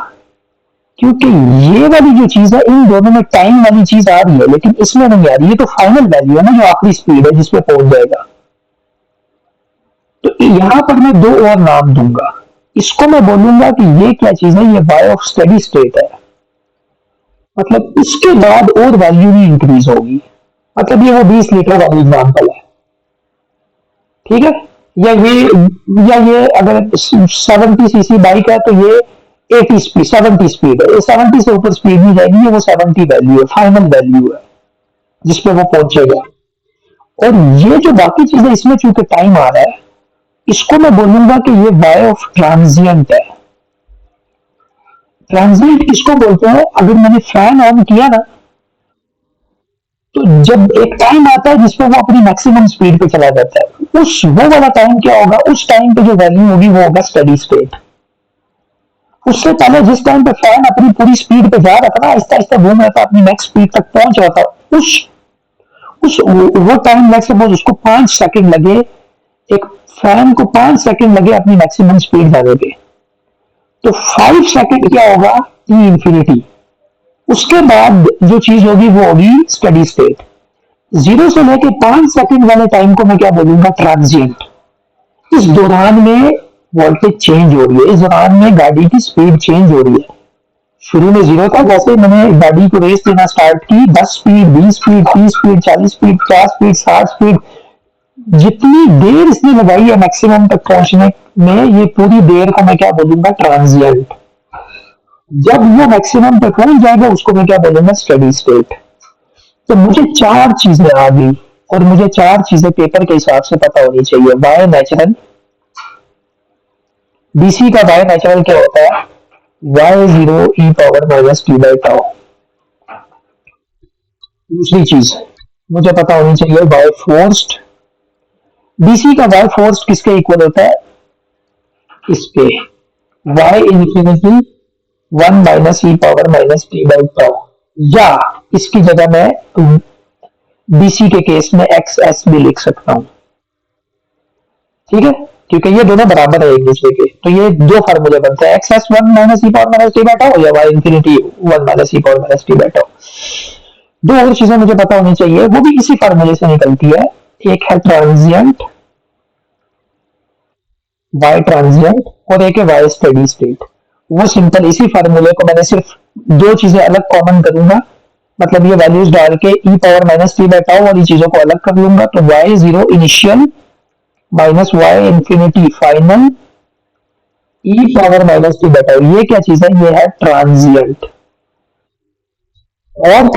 क्योंकि ये वाली जो चीज है, इन दोनों में टाइम वाली चीज आ रही है लेकिन इसमें नहीं आ रही। ये तो फाइनल वैल्यू है ना, जो आखिरी स्पीड है जिसमें पहुंच जाएगा। तो यहां पर मैं दो और नाम दूंगा। इसको मैं बोलूंगा कि ये क्या चीज है? ये वाई ऑफ स्टेडी स्टेट है। मतलब इसके बाद और वैल्यू भी इंक्रीज होगी। मतलब ये वो 20 लीटर वाली एग्जाम्पल है। ठीक है। या ये अगर 70 सीसी बाइक है तो ये 80 स्पीड 70 स्पीड है, ये 70 से ऊपर स्पीड नहीं जाएगी, ये वो 70 वैल्यू है, फाइनल वैल्यू है जिसपे वो पहुंचेगा। और ये जो बाकी चीजें इसमें चूंकि टाइम आ रहा है, इसको मैं बोलूंगा कि ये वाई ऑफ ट्रांजिएंट है। ट्रांजिएंट किसको बोलते हैं? अगर मैंने फैन ऑन किया ना, तो जब एक टाइम आता है जिसपे वो अपनी मैक्सिमम स्पीड पे चला जाता है, उस वो वाला टाइम क्या होगा? उस टाइम पे जो वैल्यू होगी वो होगा स्टेडी स्टेट। उससे पहले जिस टाइम पे फैन अपनी पूरी स्पीड पे जा रहा था ना, आहिस्ता आहिस्ता घूम रहा था, अपनी मैक्स स्पीड तक पहुंच रहा था, उस वो टाइम लेट्स सपोज उसको 5 सेकंड लगे, एक फैन को 5 सेकंड लगे अपनी मैक्सिमम स्पीड जाने पे, तो 5 सेकंड क्या होगा? T infinity. उसके बाद जो चीज होगी वो होगी स्टेडी स्टेट। 0 से लेके 5 सेकंड वाले टाइम को मैं क्या बोलूंगा? ट्रांजिएंट। इस दौरान में वोल्टेज चेंज हो रही है, इस दौरान में गाड़ी की स्पीड चेंज हो रही है। शुरू में 0 था, जैसे मैंने गाड़ी को रेस देना स्टार्ट की, 10 speed, 20 speed, 30 speed, 40 speed, 50 speed, 60 speed, जितनी देर इसने लगाई है मैक्सिमम तक पहुंचने में, ये पूरी देर को मैं क्या बोलूंगा? ट्रांजिएंट। जब वो मैक्सिमम पे पहुंच जाएगा उसको मैं क्या बोलूंगा? Steady state. तो मुझे 4 चीजें आ गई, और मुझे 4 चीजें पेपर के हिसाब से पता होनी चाहिए। वाई नेचुरल, डीसी का वाई नेचुरल क्या होता है? Y zero E power minus T by tau. दूसरी चीज मुझे पता होनी चाहिए वाई फोर्स्ड, डीसी का वाई फोर्स्ड किसके इक्वल होता है? इसके वाई इंफिनिटी 1 - e⁻ या इसकी जगह मैं डीसी के केस में एक्स एस भी लिख सकता हूं। ठीक है, क्योंकि ये दोनों बराबर है एक दूसरे के, तो ये दो फार्मूले बनते हैं, एक्स एस 1 - e⁻ या वाई इंफिनिटी 1 - e⁻ दो और चीजें मुझे पता होनी चाहिए, वो भी इसी फार्मूले से निकलती है। एक है ट्रांजिएंट, वाई ट्रांजिएंट, और एक है वाई स्टेडी स्टेट। वो सिंपल इसी फार्मूले को मैंने सिर्फ दो चीजें अलग कॉमन करूंगा, मतलब ये वैल्यूज डाल के e⁻ और ये चीजों को अलग कर लूंगा, तो y0 initial minus Y infinity final e⁻ ये क्या चीज है? ये है ट्रांजिएंट। और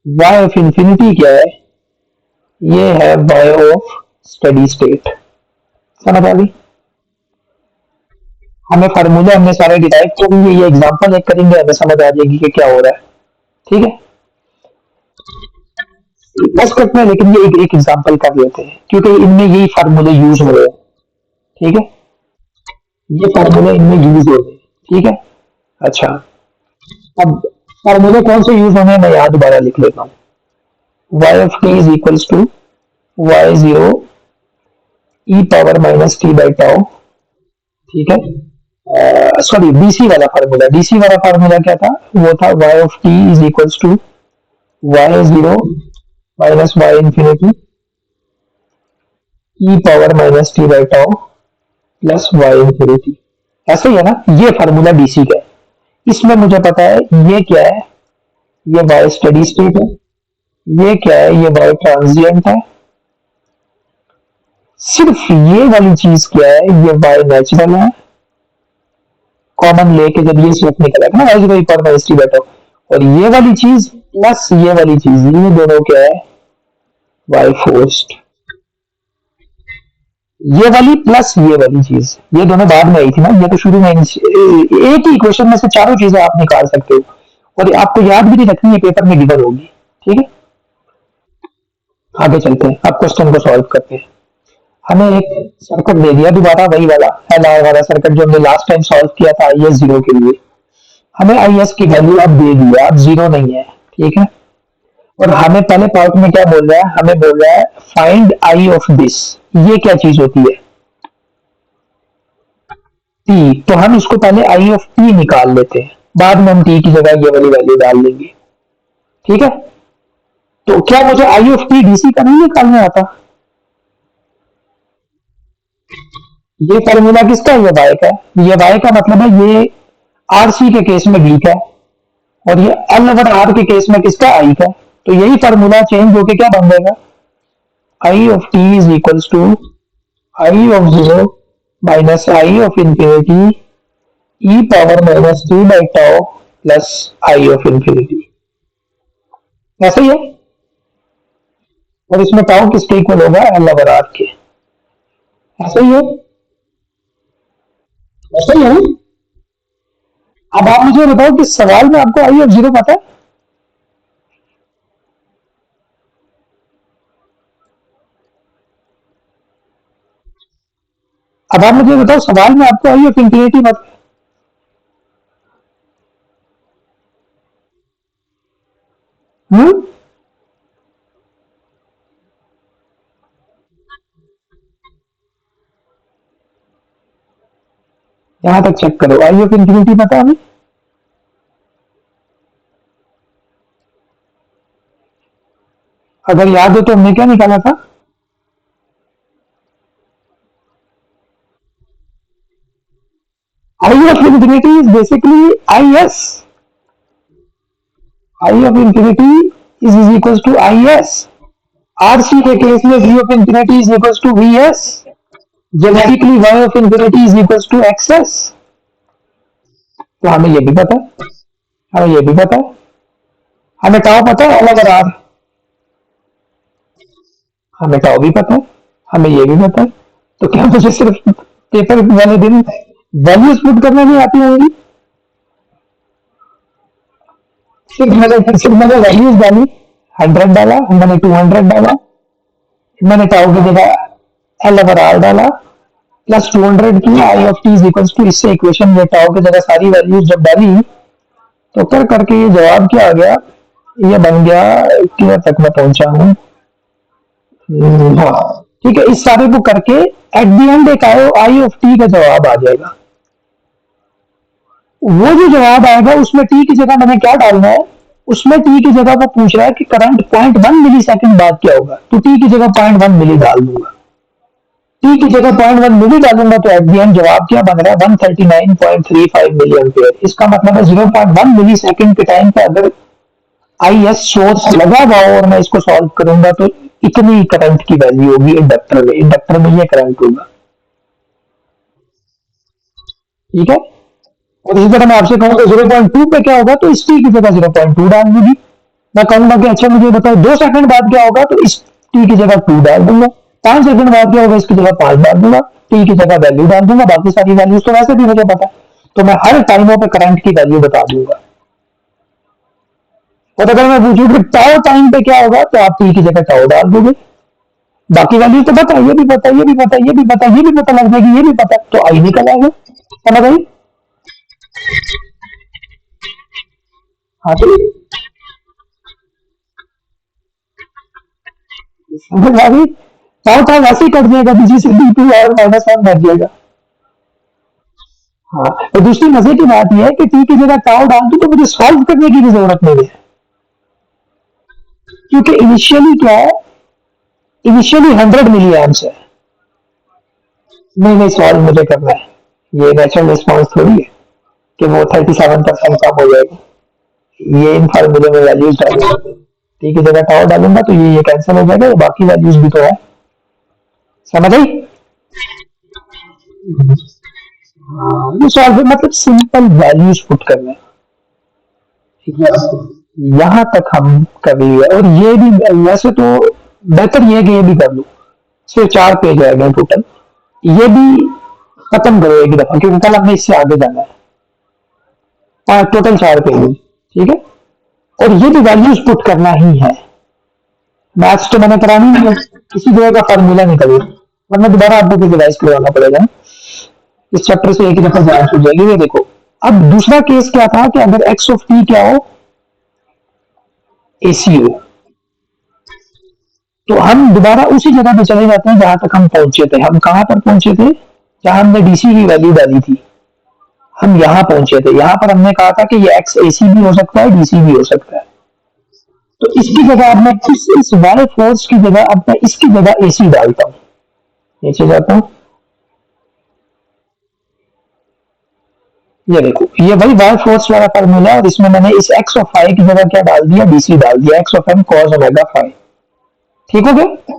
y ऑफ इंफिनिटी क्या है? ये है y ऑफ स्टेडी स्टेट। समझ आ गई? हमें फार्मूले हमने सारे डिराइव कर लिए, ये एग्जांपल एक करेंगे, हमें समझ आ जाएगी कि क्या हो रहा है। ठीक है, बस करते हैं, लेकिन ये एक एग्जांपल कर लेते हैं क्योंकि इनमें यही फार्मूले यूज हो रहे हैं। ठीक है, ये फार्मूले इनमें यूज हो रहे हैं। ठीक है, अच्छा, अब फार्मूले कौन से यूज होंगे मैं यहाँ दोबारा लिख लेता हूँ। y of t is equals to y0 e⁻t/τ। ठीक है, सॉरी, डीसी वाला फार्मूला, डीसी वाला फार्मूला क्या था? वो था y of t is equals to y0 minus Y infinity e⁻t/τ plus Y infinity. ऐसा ही है ना? ये फार्मूला डीसी का है। इसमें मुझे पता है ये क्या है, ये वाई स्टेडी स्टेट है, ये क्या है? ये वाई ट्रांजिएंट है। सिर्फ ये वाली चीज क्या है? ये वाई नेचुरल है। कॉमन लेके जब ये स्लोप निकलेगा ना वाई जीरो पर माइनस टी बैठो, और ये वाली चीज प्लस ये वाली चीज, ये दोनों क्या है? Y forced. ये वाली प्लस ये वाली चीज, ये दोनों बाद में आई थी ना, ये तो शुरू में एक ही इक्वेशन में से चारों चीजें आप निकाल सकते हो, और आपको याद भी नहीं रखनी है, पेपर में गिवन होगी। ठीक है, आगे चलते हैं, अब क्वेश्चन को सॉल्व करते हैं। हमें एक सर्किट दे दिया दोबारा, वही वाला एल वाला सर्किट जो हमने लास्ट टाइम सॉल्व किया था आई एस जीरो के लिए। हमें आई एस की वैल्यू अब दे दिया, अब जीरो नहीं है। ठीक है, और हमें पहले पार्ट में क्या बोल रहा है? हमें बोल रहा है फाइंड आई ऑफ दिस। ये क्या चीज होती है? टी। तो हम इसको पहले आई ऑफ टी निकाल लेते हैं, बाद में हम टी की जगह ये वाली वैल्यू डाल देंगे। ठीक है, तो क्या मुझे आई ऑफ टी डीसी का नहीं निकालना आता? ये फॉर्मूला किसका है? ये वाई का। ये वाई का मतलब है ये आरसी के केस में वी का, और ये एल ओवर आर के केस में किसका? आई का। तो यही फॉर्मूला चेंज होके क्या बन जाएगा? I of T is equals to I of zero minus I of infinity E power minus T by tau plus I of infinity, ऐसा ही है। और इसमें टाउ किसके इक्वल होगा, एल ओवर आर के, ऐसा ही है, ऐसा ही है। अब आप मुझे बताओ कि सवाल में आपको आई ऑफ जीरो पता है? अब आप मुझे बताओ सवाल में आपको आई ऑफ इंफिनिटी पता है? यहां तक चेक करो, आई ऑफ इंफिनिटी पता है हमें? अगर याद हो तो हमने क्या निकाला था? I of infinity is basically I S, I of infinity is equal to I S. RC के केस में V of infinity is equal to V S, genetically Y of infinity is equal to X S. तो हमें ये भी पता है, हमें ये भी पता है, हमें टाउ पता है अलग आर, हमें टाउ भी पता है, हमें ये भी पता है। तो क्या मुझे सिर्फ पेपर वाले दिन वैल्यूज पुट करना नहीं आती होंगी? सिर्फ मैंने वैल्यूज डाली, 100 डाला, मैंने 200 डाला, मैंने टाउ की जगह एल ओवर आर डाला, प्लस 200 की I of T is equals to, इससे इक्वेशन में टाउ की जगह सारी वैल्यूज जब डाली तो कर करके ये जवाब क्या आ गया, ये बन गया, क्लियर तक मैं पहुंचा हूँ। हाँ ठीक है, इस सारे को करके एट द एंड एक आई ऑफ टी का जवाब आ जाएगा। वो जो जवाब आएगा उसमें टी की जगह मैंने क्या डालना है, उसमें टी की जगह वो पूछ रहा है कि करंट 0.1 मिली सेकंड बाद क्या होगा, तो टी की जगह 0.1 मिली डाल दूंगा। टी की जगह 0.1 मिली डालूंगा तो एट द एंड जवाब क्या बन रहा है, 139.35 मिली एम्पियर। इसका मतलब है 0.1 मिली सेकंड के टाइम पे अगर आई एस सोर्स लगा हुआ और मैं इसको सॉल्व करूंगा तो इतनी करंट की वैल्यू होगी इंडक्टर में, इंडक्टर में ये करंट होगा। ठीक है, और इसी तरह मैं आपसे कहूंगा 0.2 पे क्या होगा, तो इस टी की जगह 0.2 डाल दूंगी। मैं कहूंगा कि अच्छा मुझे बताओ 2 सेकंड बाद क्या होगा, तो इस टी की जगह 2 डाल दूंगा। 5 सेकंड बाद क्या होगा, इसकी जगह 5 डाल दूंगा, टी की जगह वैल्यू डाल दूंगा, बाकी सारी वैल्यूज तो वैसे भी मुझे पता है, तो मैं हर टाइमों पे करंट की वैल्यू बता दूंगा। और अगर मैं पूछूं कि टाउ टाइम पे क्या होगा, तो आप टी की जगह टाउ डाल दोगे, बाकी वैल्यू तो पता है, ये भी पता है, ये भी पता है, ये भी पता है, ये भी पता लग जाएगी, ये भी पता है, तो आई निकल आएगा। समझ आई? हाँ तो समझ आ गई, टाउ टाउ वैसे ही कट जाएगा, बीजी से डी टू और -1 बच जाएगा। हाँ, और दूसरी मजे की बात यह है कि टी की जगह टाउ डाल दूं तो मुझे सॉल्व करने की भी जरूरत नहीं है, क्योंकि इनिशियली क्या है, इनिशियली 100 मिली एम्प्स है। नहीं नहीं, सॉल्व मुझे करना है, ये नेचुरल रिस्पॉन्स थोड़ी है कि वो 37% कम हो जाएगा। ये इन फार्मूले में वैल्यूज डालूंगा, टी की जगह टाउ डालूंगा तो ये कैंसिल हो जाएगा, बाकी वैल्यूज भी तो है। समझ आई? ये सॉल्व मतलब सिंपल वैल्यूज पुट करना है। ठीक है, यहाँ तक हम कर लिए, और ये भी वैसे तो बेहतर ये है कि ये भी कर लो, सिर्फ 4 पेज आएगा टोटल, ये भी खत्म करो एक दफा, क्योंकि कल हमने इससे आगे जाना है। टोटल 4 पेज, ठीक है, और ये भी वैल्यूज पुट करना ही है। मैथ्स तो मैंने करानी है, किसी तरह का फॉर्मूला निकले, वरना दोबारा आपको रिवाइज करवाना पड़ेगा। इस चैप्टर से एक ही दफा जांच हो जाएगी। ये देखो, अब दूसरा केस क्या था कि अगर एक्स ऑफ टी क्या हो, एसी हो, तो हम दोबारा उसी जगह पे चले जाते हैं जहां तक हम पहुंचे थे। हम कहां पर पहुंचे थे, जहां हमने डीसी की वैल्यू डाली थी, हम यहां पहुंचे थे। यहां पर हमने कहा था कि ये एक्स एसी भी हो सकता है, डीसी भी हो सकता है। तो इसकी जगह अब मैं इस वाई फोर्स की जगह अब मैं इसकी जगह एसी डालता हूं, नीचे जाता हूं, ये देखो, ये वही वाई फोर्स वाला फॉर्मूला है, और इसमें मैंने इस एक्स ऑफ फाइव की जगह क्या डाल दिया, डीसी डाल दिया, X of M cos omega five. ठीक हो गया?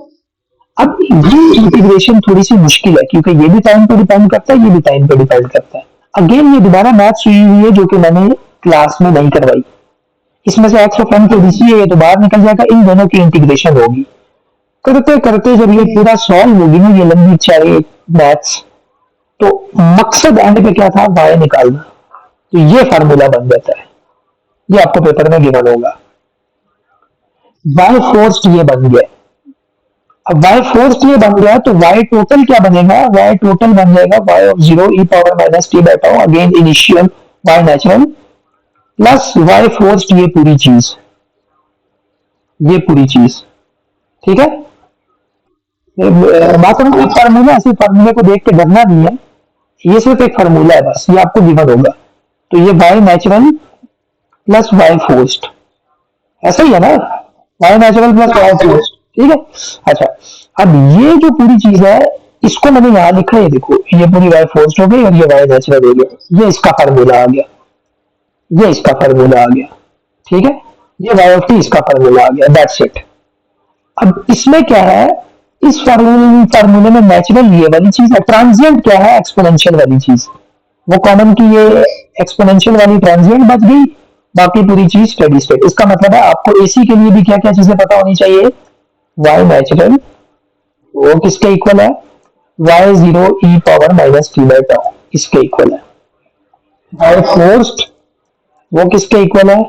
अब ये इंटीग्रेशन थोड़ी सी मुश्किल है क्योंकि ये भी टाइम पे डिपेंड करता है, ये भी टाइम पे डिपेंड करता है। अगेन ये दोबारा मैथ्स हुई हुई है जो कि मैंने क्लास में नहीं करवाई। इसमें से एक्स ऑफ एम के बीसी है, ये तो बाहर निकल जाएगा, इन दोनों की इंटीग्रेशन होगी। करते करते जब ये पूरा सॉल्व होगी ना, ये लंबी चाहे मैथ्स, तो मकसद एंड पे क्या था, वाई निकालना। तो ये फार्मूला बन जाता है, ये आपको पेपर में गिवन होगा। वाई फोर्स्ड ये बन गया। अब वाई फोर्स्ड ये बन गया तो वाई टोटल क्या बनेगा, वाई टोटल बन जाएगा Y of 0 E power minus T by tau, again initial Y natural plus Y forced ये पूरी चीज, ये पूरी चीज। ठीक है, बात हम फार्मूला, ऐसे फार्मूले को देख के डरना नहीं है, ये सिर्फ एक फार्मूला है बस, ये आपको गिवन होगा। तो ये Y natural plus Y forced, ऐसा ही है ना, Y natural plus Y forced. ठीक है, अच्छा अब ये जो पूरी चीज है इसको मैंने यहां लिखा है, देखो ये पूरी वाई फोर्स्ड हो गई और ये वाई नेचुरल हो गया, ये इसका फार्मूला आ गया, ये इसका फार्मूला आ गया। ठीक है, ये वाई ऑफ टी इसका फार्मूला आ गया, दैट्स इट। अब इसमें क्या है, इस फार्मूले में नेचुरल ये वाली चीज है, ट्रांजिएंट क्या है, एक्सपोनेंशियल वाली चीज, वो कॉमन की ये एक्सपोनेंशियल वाली ट्रांजिएंट बच गई, बाकी पूरी चीज स्टेडी स्टेट। इसका मतलब है आपको एसी के लिए भी क्या क्या चीजें पता होनी चाहिए, वाई नेचुरल वो किसके इक्वल है, Y 0 E power minus T by tau इसके इक्वल है, वाई फोर्स्ड वो किसके इक्वल है,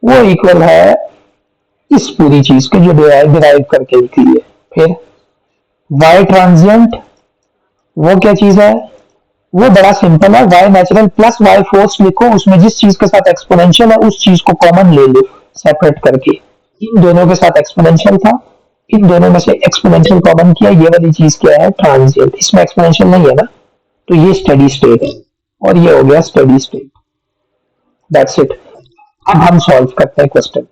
वो इक्वल है इस पूरी चीज के जो डिराइव करके निकली है। फिर वाई ट्रांजिएंट वो क्या चीज है, वो बड़ा सिंपल है, Y natural plus Y force लिखो, उसमें जिस चीज के साथ एक्सपोनेंशियल है उस चीज को कॉमन ले लो सेपरेट करके। इन दोनों के साथ एक्सपोनेंशियल था, इन दोनों में से एक्सपोनेंशियल कॉमन किया, ये वाली चीज क्या है, ट्रांजिएंट, इसमें एक्सपोनेंशियल नहीं है ना, तो ये स्टेडी स्टेट है और ये हो गया स्टेडी स्टेट, दैट्स इट। अब हम सॉल्व करते हैं क्वेश्चन,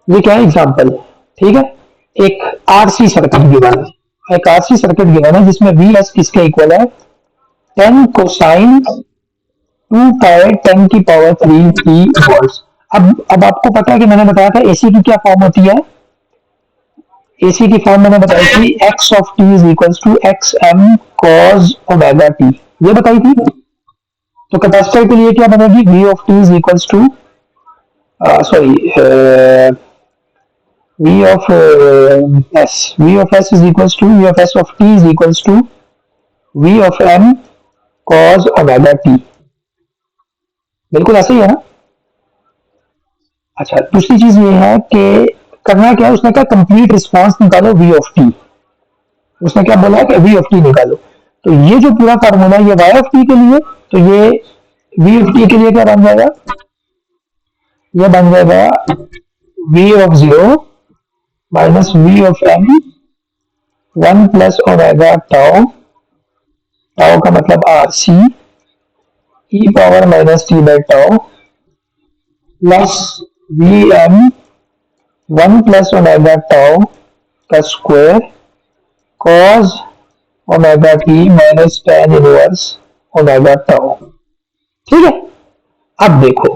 ये क्या है एग्जांपल। ठीक है, एक आरसी सर्किट गिवन है, एक आरसी सर्किट गिवन है जिसमें वी एस किसके इक्वल है, 10 कोसाइन 2 पाई 10 की पावर 3 टी वोल्ट्स। अब आपको पता है कि मैंने बताया था एसी की क्या फॉर्म होती है, एसी की फॉर्म मैंने बताई थी X of T is equals to X M cos omega T, ये बताई थी। तो कैपेसिटर के लिए क्या बनेगी, V of T is equals to sorry v of s, v of s is equals to v of s of t is equals to v of m cos omega t, बिल्कुल ऐसे ही है ना। अच्छा दूसरी चीज ये है कि करना क्या है, उसने क्या कंप्लीट रिस्पांस निकालो v ऑफ t, उसने क्या बोला कि v ऑफ t निकालो। तो ये जो पूरा फार्मूला ये y ऑफ t के लिए, तो ये v ऑफ t के लिए क्या बन जाएगा, ये बन जाएगा v of 0 minus V of M 1 plus omega tau, tau का मतलब R C E power minus T by tau plus V M 1 plus omega tau का square cos omega T minus tan inverse omega tau. ठीक है, अब देखो,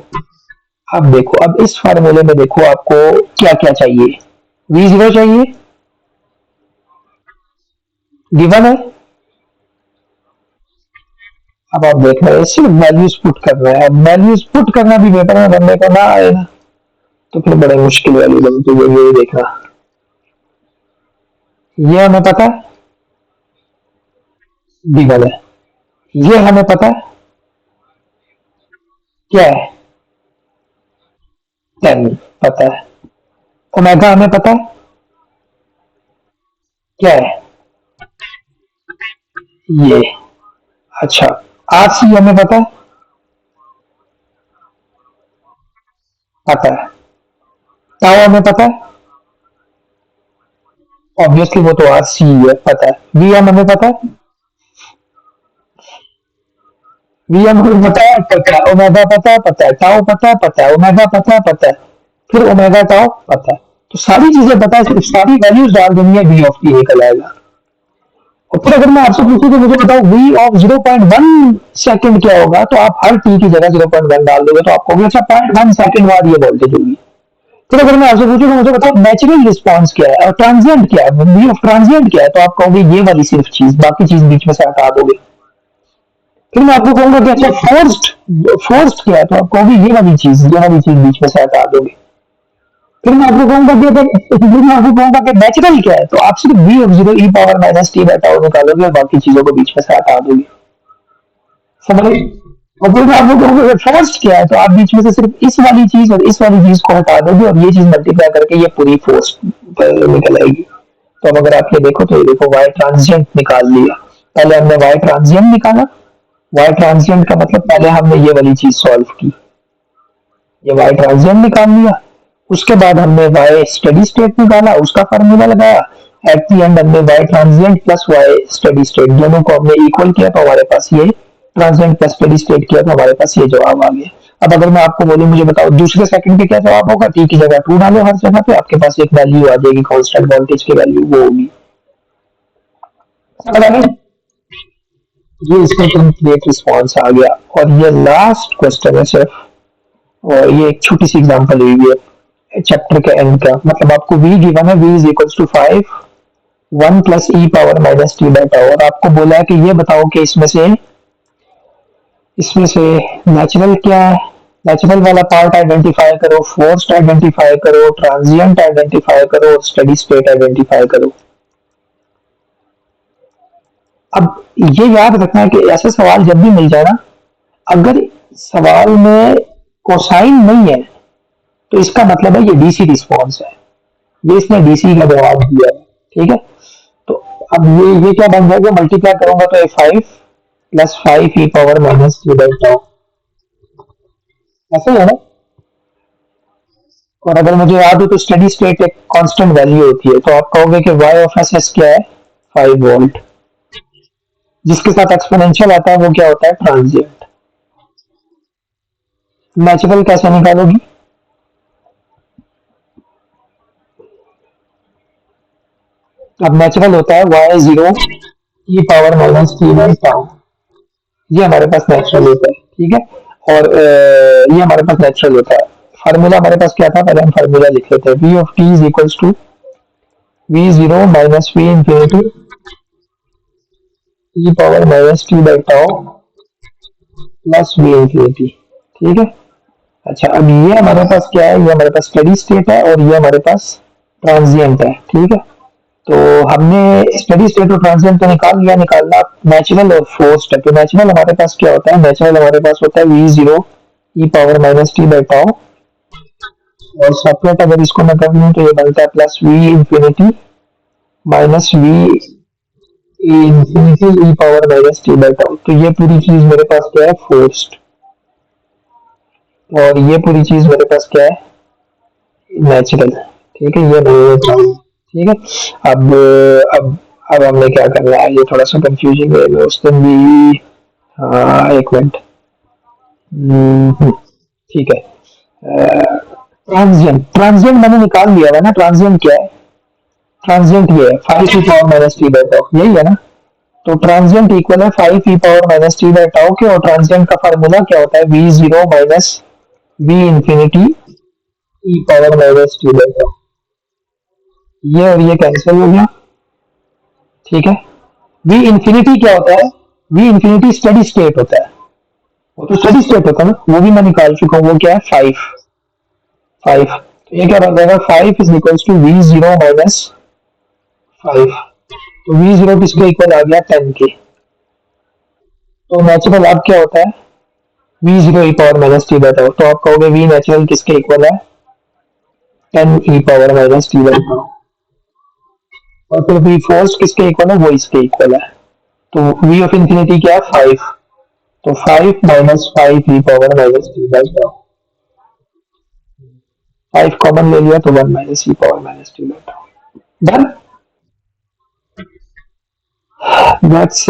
अब देखो, अब इस फार्मूले में देखो आपको क्या क्या चाहिए, v0 चाहिए, गिवन है। अब आप देख रहे हैं सिर्फ वैल्यूज पुट करना है, अब वैल्यूज पुट करना भी पेपर में बनने को ना आए ना तो फिर बड़े मुश्किल वैल्यू बनती है, ये देखना, ये हमें पता है गिवन है, ये हमें पता है क्या है 10 पता है, ओमेगा हमें पता है क्या है ये। अच्छा आर सी हमें पता है, पता है, टाउ हमें पता है, ऑब्वियसली वो तो आर सी है, पता है, वी एम हमें पता है, वी एम हमें पता है, पता है, ओमेगा पता है, पता है, टाउ पता है, पता है, ओमेगा पता है, पता है, फिर ओमेगा टाउ पता है, तो सारी चीजें पता है, सिर्फ सारी वैल्यूज डाल देनी है, वी ऑफ टी निकल आएगा। और फिर अगर मैं आपसे पूछूं तो मुझे बताओ v ऑफ 0.1 सेकंड क्या होगा, तो आप हर t की जगह 0.1 डाल दोगे तो आपको भी अच्छा 0.1 सेकंड बाद ये वोल्टेज होगी। फिर अगर मैं आपसे पूछूं तो मुझे बताओ नेचुरल रिस्पॉन्स क्या है और ट्रांजिएंट क्या है, वी ऑफ ट्रांजिएंट क्या है, तो आप कहोगे ये वाली सिर्फ चीज, बाकी चीज बीच में से हटा दोगे। फिर मैं आपको कहूंगा कि अच्छा फोर्स्ड, फोर्स्ड क्या है, तो आप कहोगे ये वाली चीज बीच में से हटा दोगे। फिर मैं आपको कहूंगा कि फिर मैं आपको कहूंगा कि नेचुरल क्या है, तो आप सिर्फ V of zero E power minus T by tau निकालोगे और बाकी चीजों को बीच में से हटा दोगे। समझ? और फिर मैं आपको कहूंगा कि फोर्स्ड क्या है, तो आप बीच में से सिर्फ इस वाली चीज और इस वाली चीज को हटा दोगे और ये चीज मल्टीप्लाई करके ये पूरी फोर्स्ड निकल आएगी। तो अब अगर आप ये देखो तो ये देखो वाई ट्रांजिएंट निकाल लिया। पहले हमने वाई ट्रांजिएंट निकाला, वाई ट्रांजिएंट का मतलब पहले हमने ये वाली चीज सॉल्व की, ये वाई ट्रांजिएंट निकाल लिया। उसके बाद हमने वाई स्टेडी स्टेट निकाला, उसका फार्मूला लगाया। एट द एंड हमने Y transient plus Y steady state दोनों को हमने इक्वल किया, तो हमारे पास ये ट्रांजिएंट प्लस स्टेडी स्टेट किया, तो हमारे पास ये जवाब आ गया। अब अगर मैं आपको बोलूं मुझे बताओ दूसरे सेकंड पे क्या जवाब होगा, टी की जगह 2 डालो हर जगह पे, आपके पास एक वैल्यू आ जाएगी कांस्टेंट वोल्टेज की वैल्यू, वो होगी। समझ आ गई? ये इसका कंप्लीट रिस्पॉन्स आ गया। और ये लास्ट क्वेश्चन है सिर्फ, और ये एक छोटी सी एग्जांपल हुई है चैप्टर के एंड का। मतलब आपको v गिवन है, v is equals to 5 1 plus E power minus T by tau, और आपको बोला है कि ये बताओ कि इसमें से नेचुरल क्या है, नेचुरल वाला पार्ट आइडेंटिफाई करो, फोर्स्ड आइडेंटिफाई करो, ट्रांजिएंट आइडेंटिफाई करो और स्टेडी स्टेट आइडेंटिफाई करो। अब ये याद रखना है कि ऐसे सवाल जब भी मिल जाए ना, अगर सवाल में कोसाइन नहीं है तो इसका मतलब है ये डीसी रिस्पॉन्स है, ये इसने डीसी का जवाब दिया है। ठीक है, तो अब ये क्या बन जाएगा, मल्टीप्लाई करूंगा तो ये 5 plus 5 E power minus 3 by tau, ऐसे है ना। और अगर मुझे याद हो तो स्टेडी स्टेट एक कांस्टेंट वैल्यू होती है, तो आप कहोगे कि वाई ऑफ एस एस क्या है, 5 वोल्ट। जिसके साथ एक्सपोनेंशियल आता है वो क्या होता है, ट्रांजिएंट। नेचुरल कैसे निकालोगी, अब नेचुरल होता है Y zero E power minus 3 by tau, ये हमारे पास नेचुरल होता है। ठीक है, और ये हमारे पास नेचुरल होता है। फार्मूला हमारे पास क्या था, पहले हम फार्मूला लिख लेते हैं, V of T is equals to V zero minus V infinity E power minus T by tau plus V infinity. ठीक है, अच्छा अब ये हमारे पास क्या है, ये हमारे पास स्टेडी स्टेट है और ये हमारे पास ट्रांजिएंट है। ठीक है, तो हमने स्टेडी स्टेट और ट्रांजिएंट तो निकाल लिया, निकालना नेचुरल और फोर्स्ड है। तो नेचुरल हमारे पास क्या होता है, नेचुरल हमारे पास होता है V zero E power minus T by tau, और सेपरेट अगर इसको मैं कर लूँ तो ये बनता है plus V infinity minus V infinity E power minus T by tau. तो ये पूरी चीज मेरे पास क्या है, फोर्स्ड, और ये पूरी चीज मेरे पास क्या है, नेचुरल। ठीक है, ये नहीं होता। ठीक है, अब अब हमने क्या करना है, ये थोड़ा सा कंफ्यूजिंग है, मैं उस दिन भी, हाँ एक मिनट। ठीक है, ट्रांजिएंट, ट्रांजिएंट मैंने निकाल लिया है ना, ट्रांजिएंट क्या है, ट्रांजिएंट ये है 5 E power minus T by tau, यही है ना। तो ट्रांजिएंट इक्वल है 5 E power minus T by tau के, और ट्रांजिएंट का फार्मूला क्या होता है, V zero minus V infinity E power minus T by tau. ये और ये कैंसिल हो गया। ठीक है, वी इंफिनिटी क्या होता है, वी इंफिनिटी स्टेडी स्टेट होता है, वो तो स्टेडी स्टेट होता है ना, वो भी मैं निकाल चुका हूँ, वो क्या है 5 5। तो ये क्या बन जाएगा, 5 is equals to V zero minus 5। तो वी जीरो किसके इक्वल आ गया, 10 के। तो नेचुरल अब क्या होता है, V zero E power minus T by tau, तो आप कहोगे वी नेचुरल किसके इक्वल है, 10 E power minus T by tau. और फिर वी फोर्स किसके इक्वल है, वो इसके इक्वल है। तो वी ऑफ इंफिनिटी क्या है, 5। तो 5 minus 5 E power minus T by tau, 5 common ले लिया तो 1 minus E power minus T by tau. Done, that's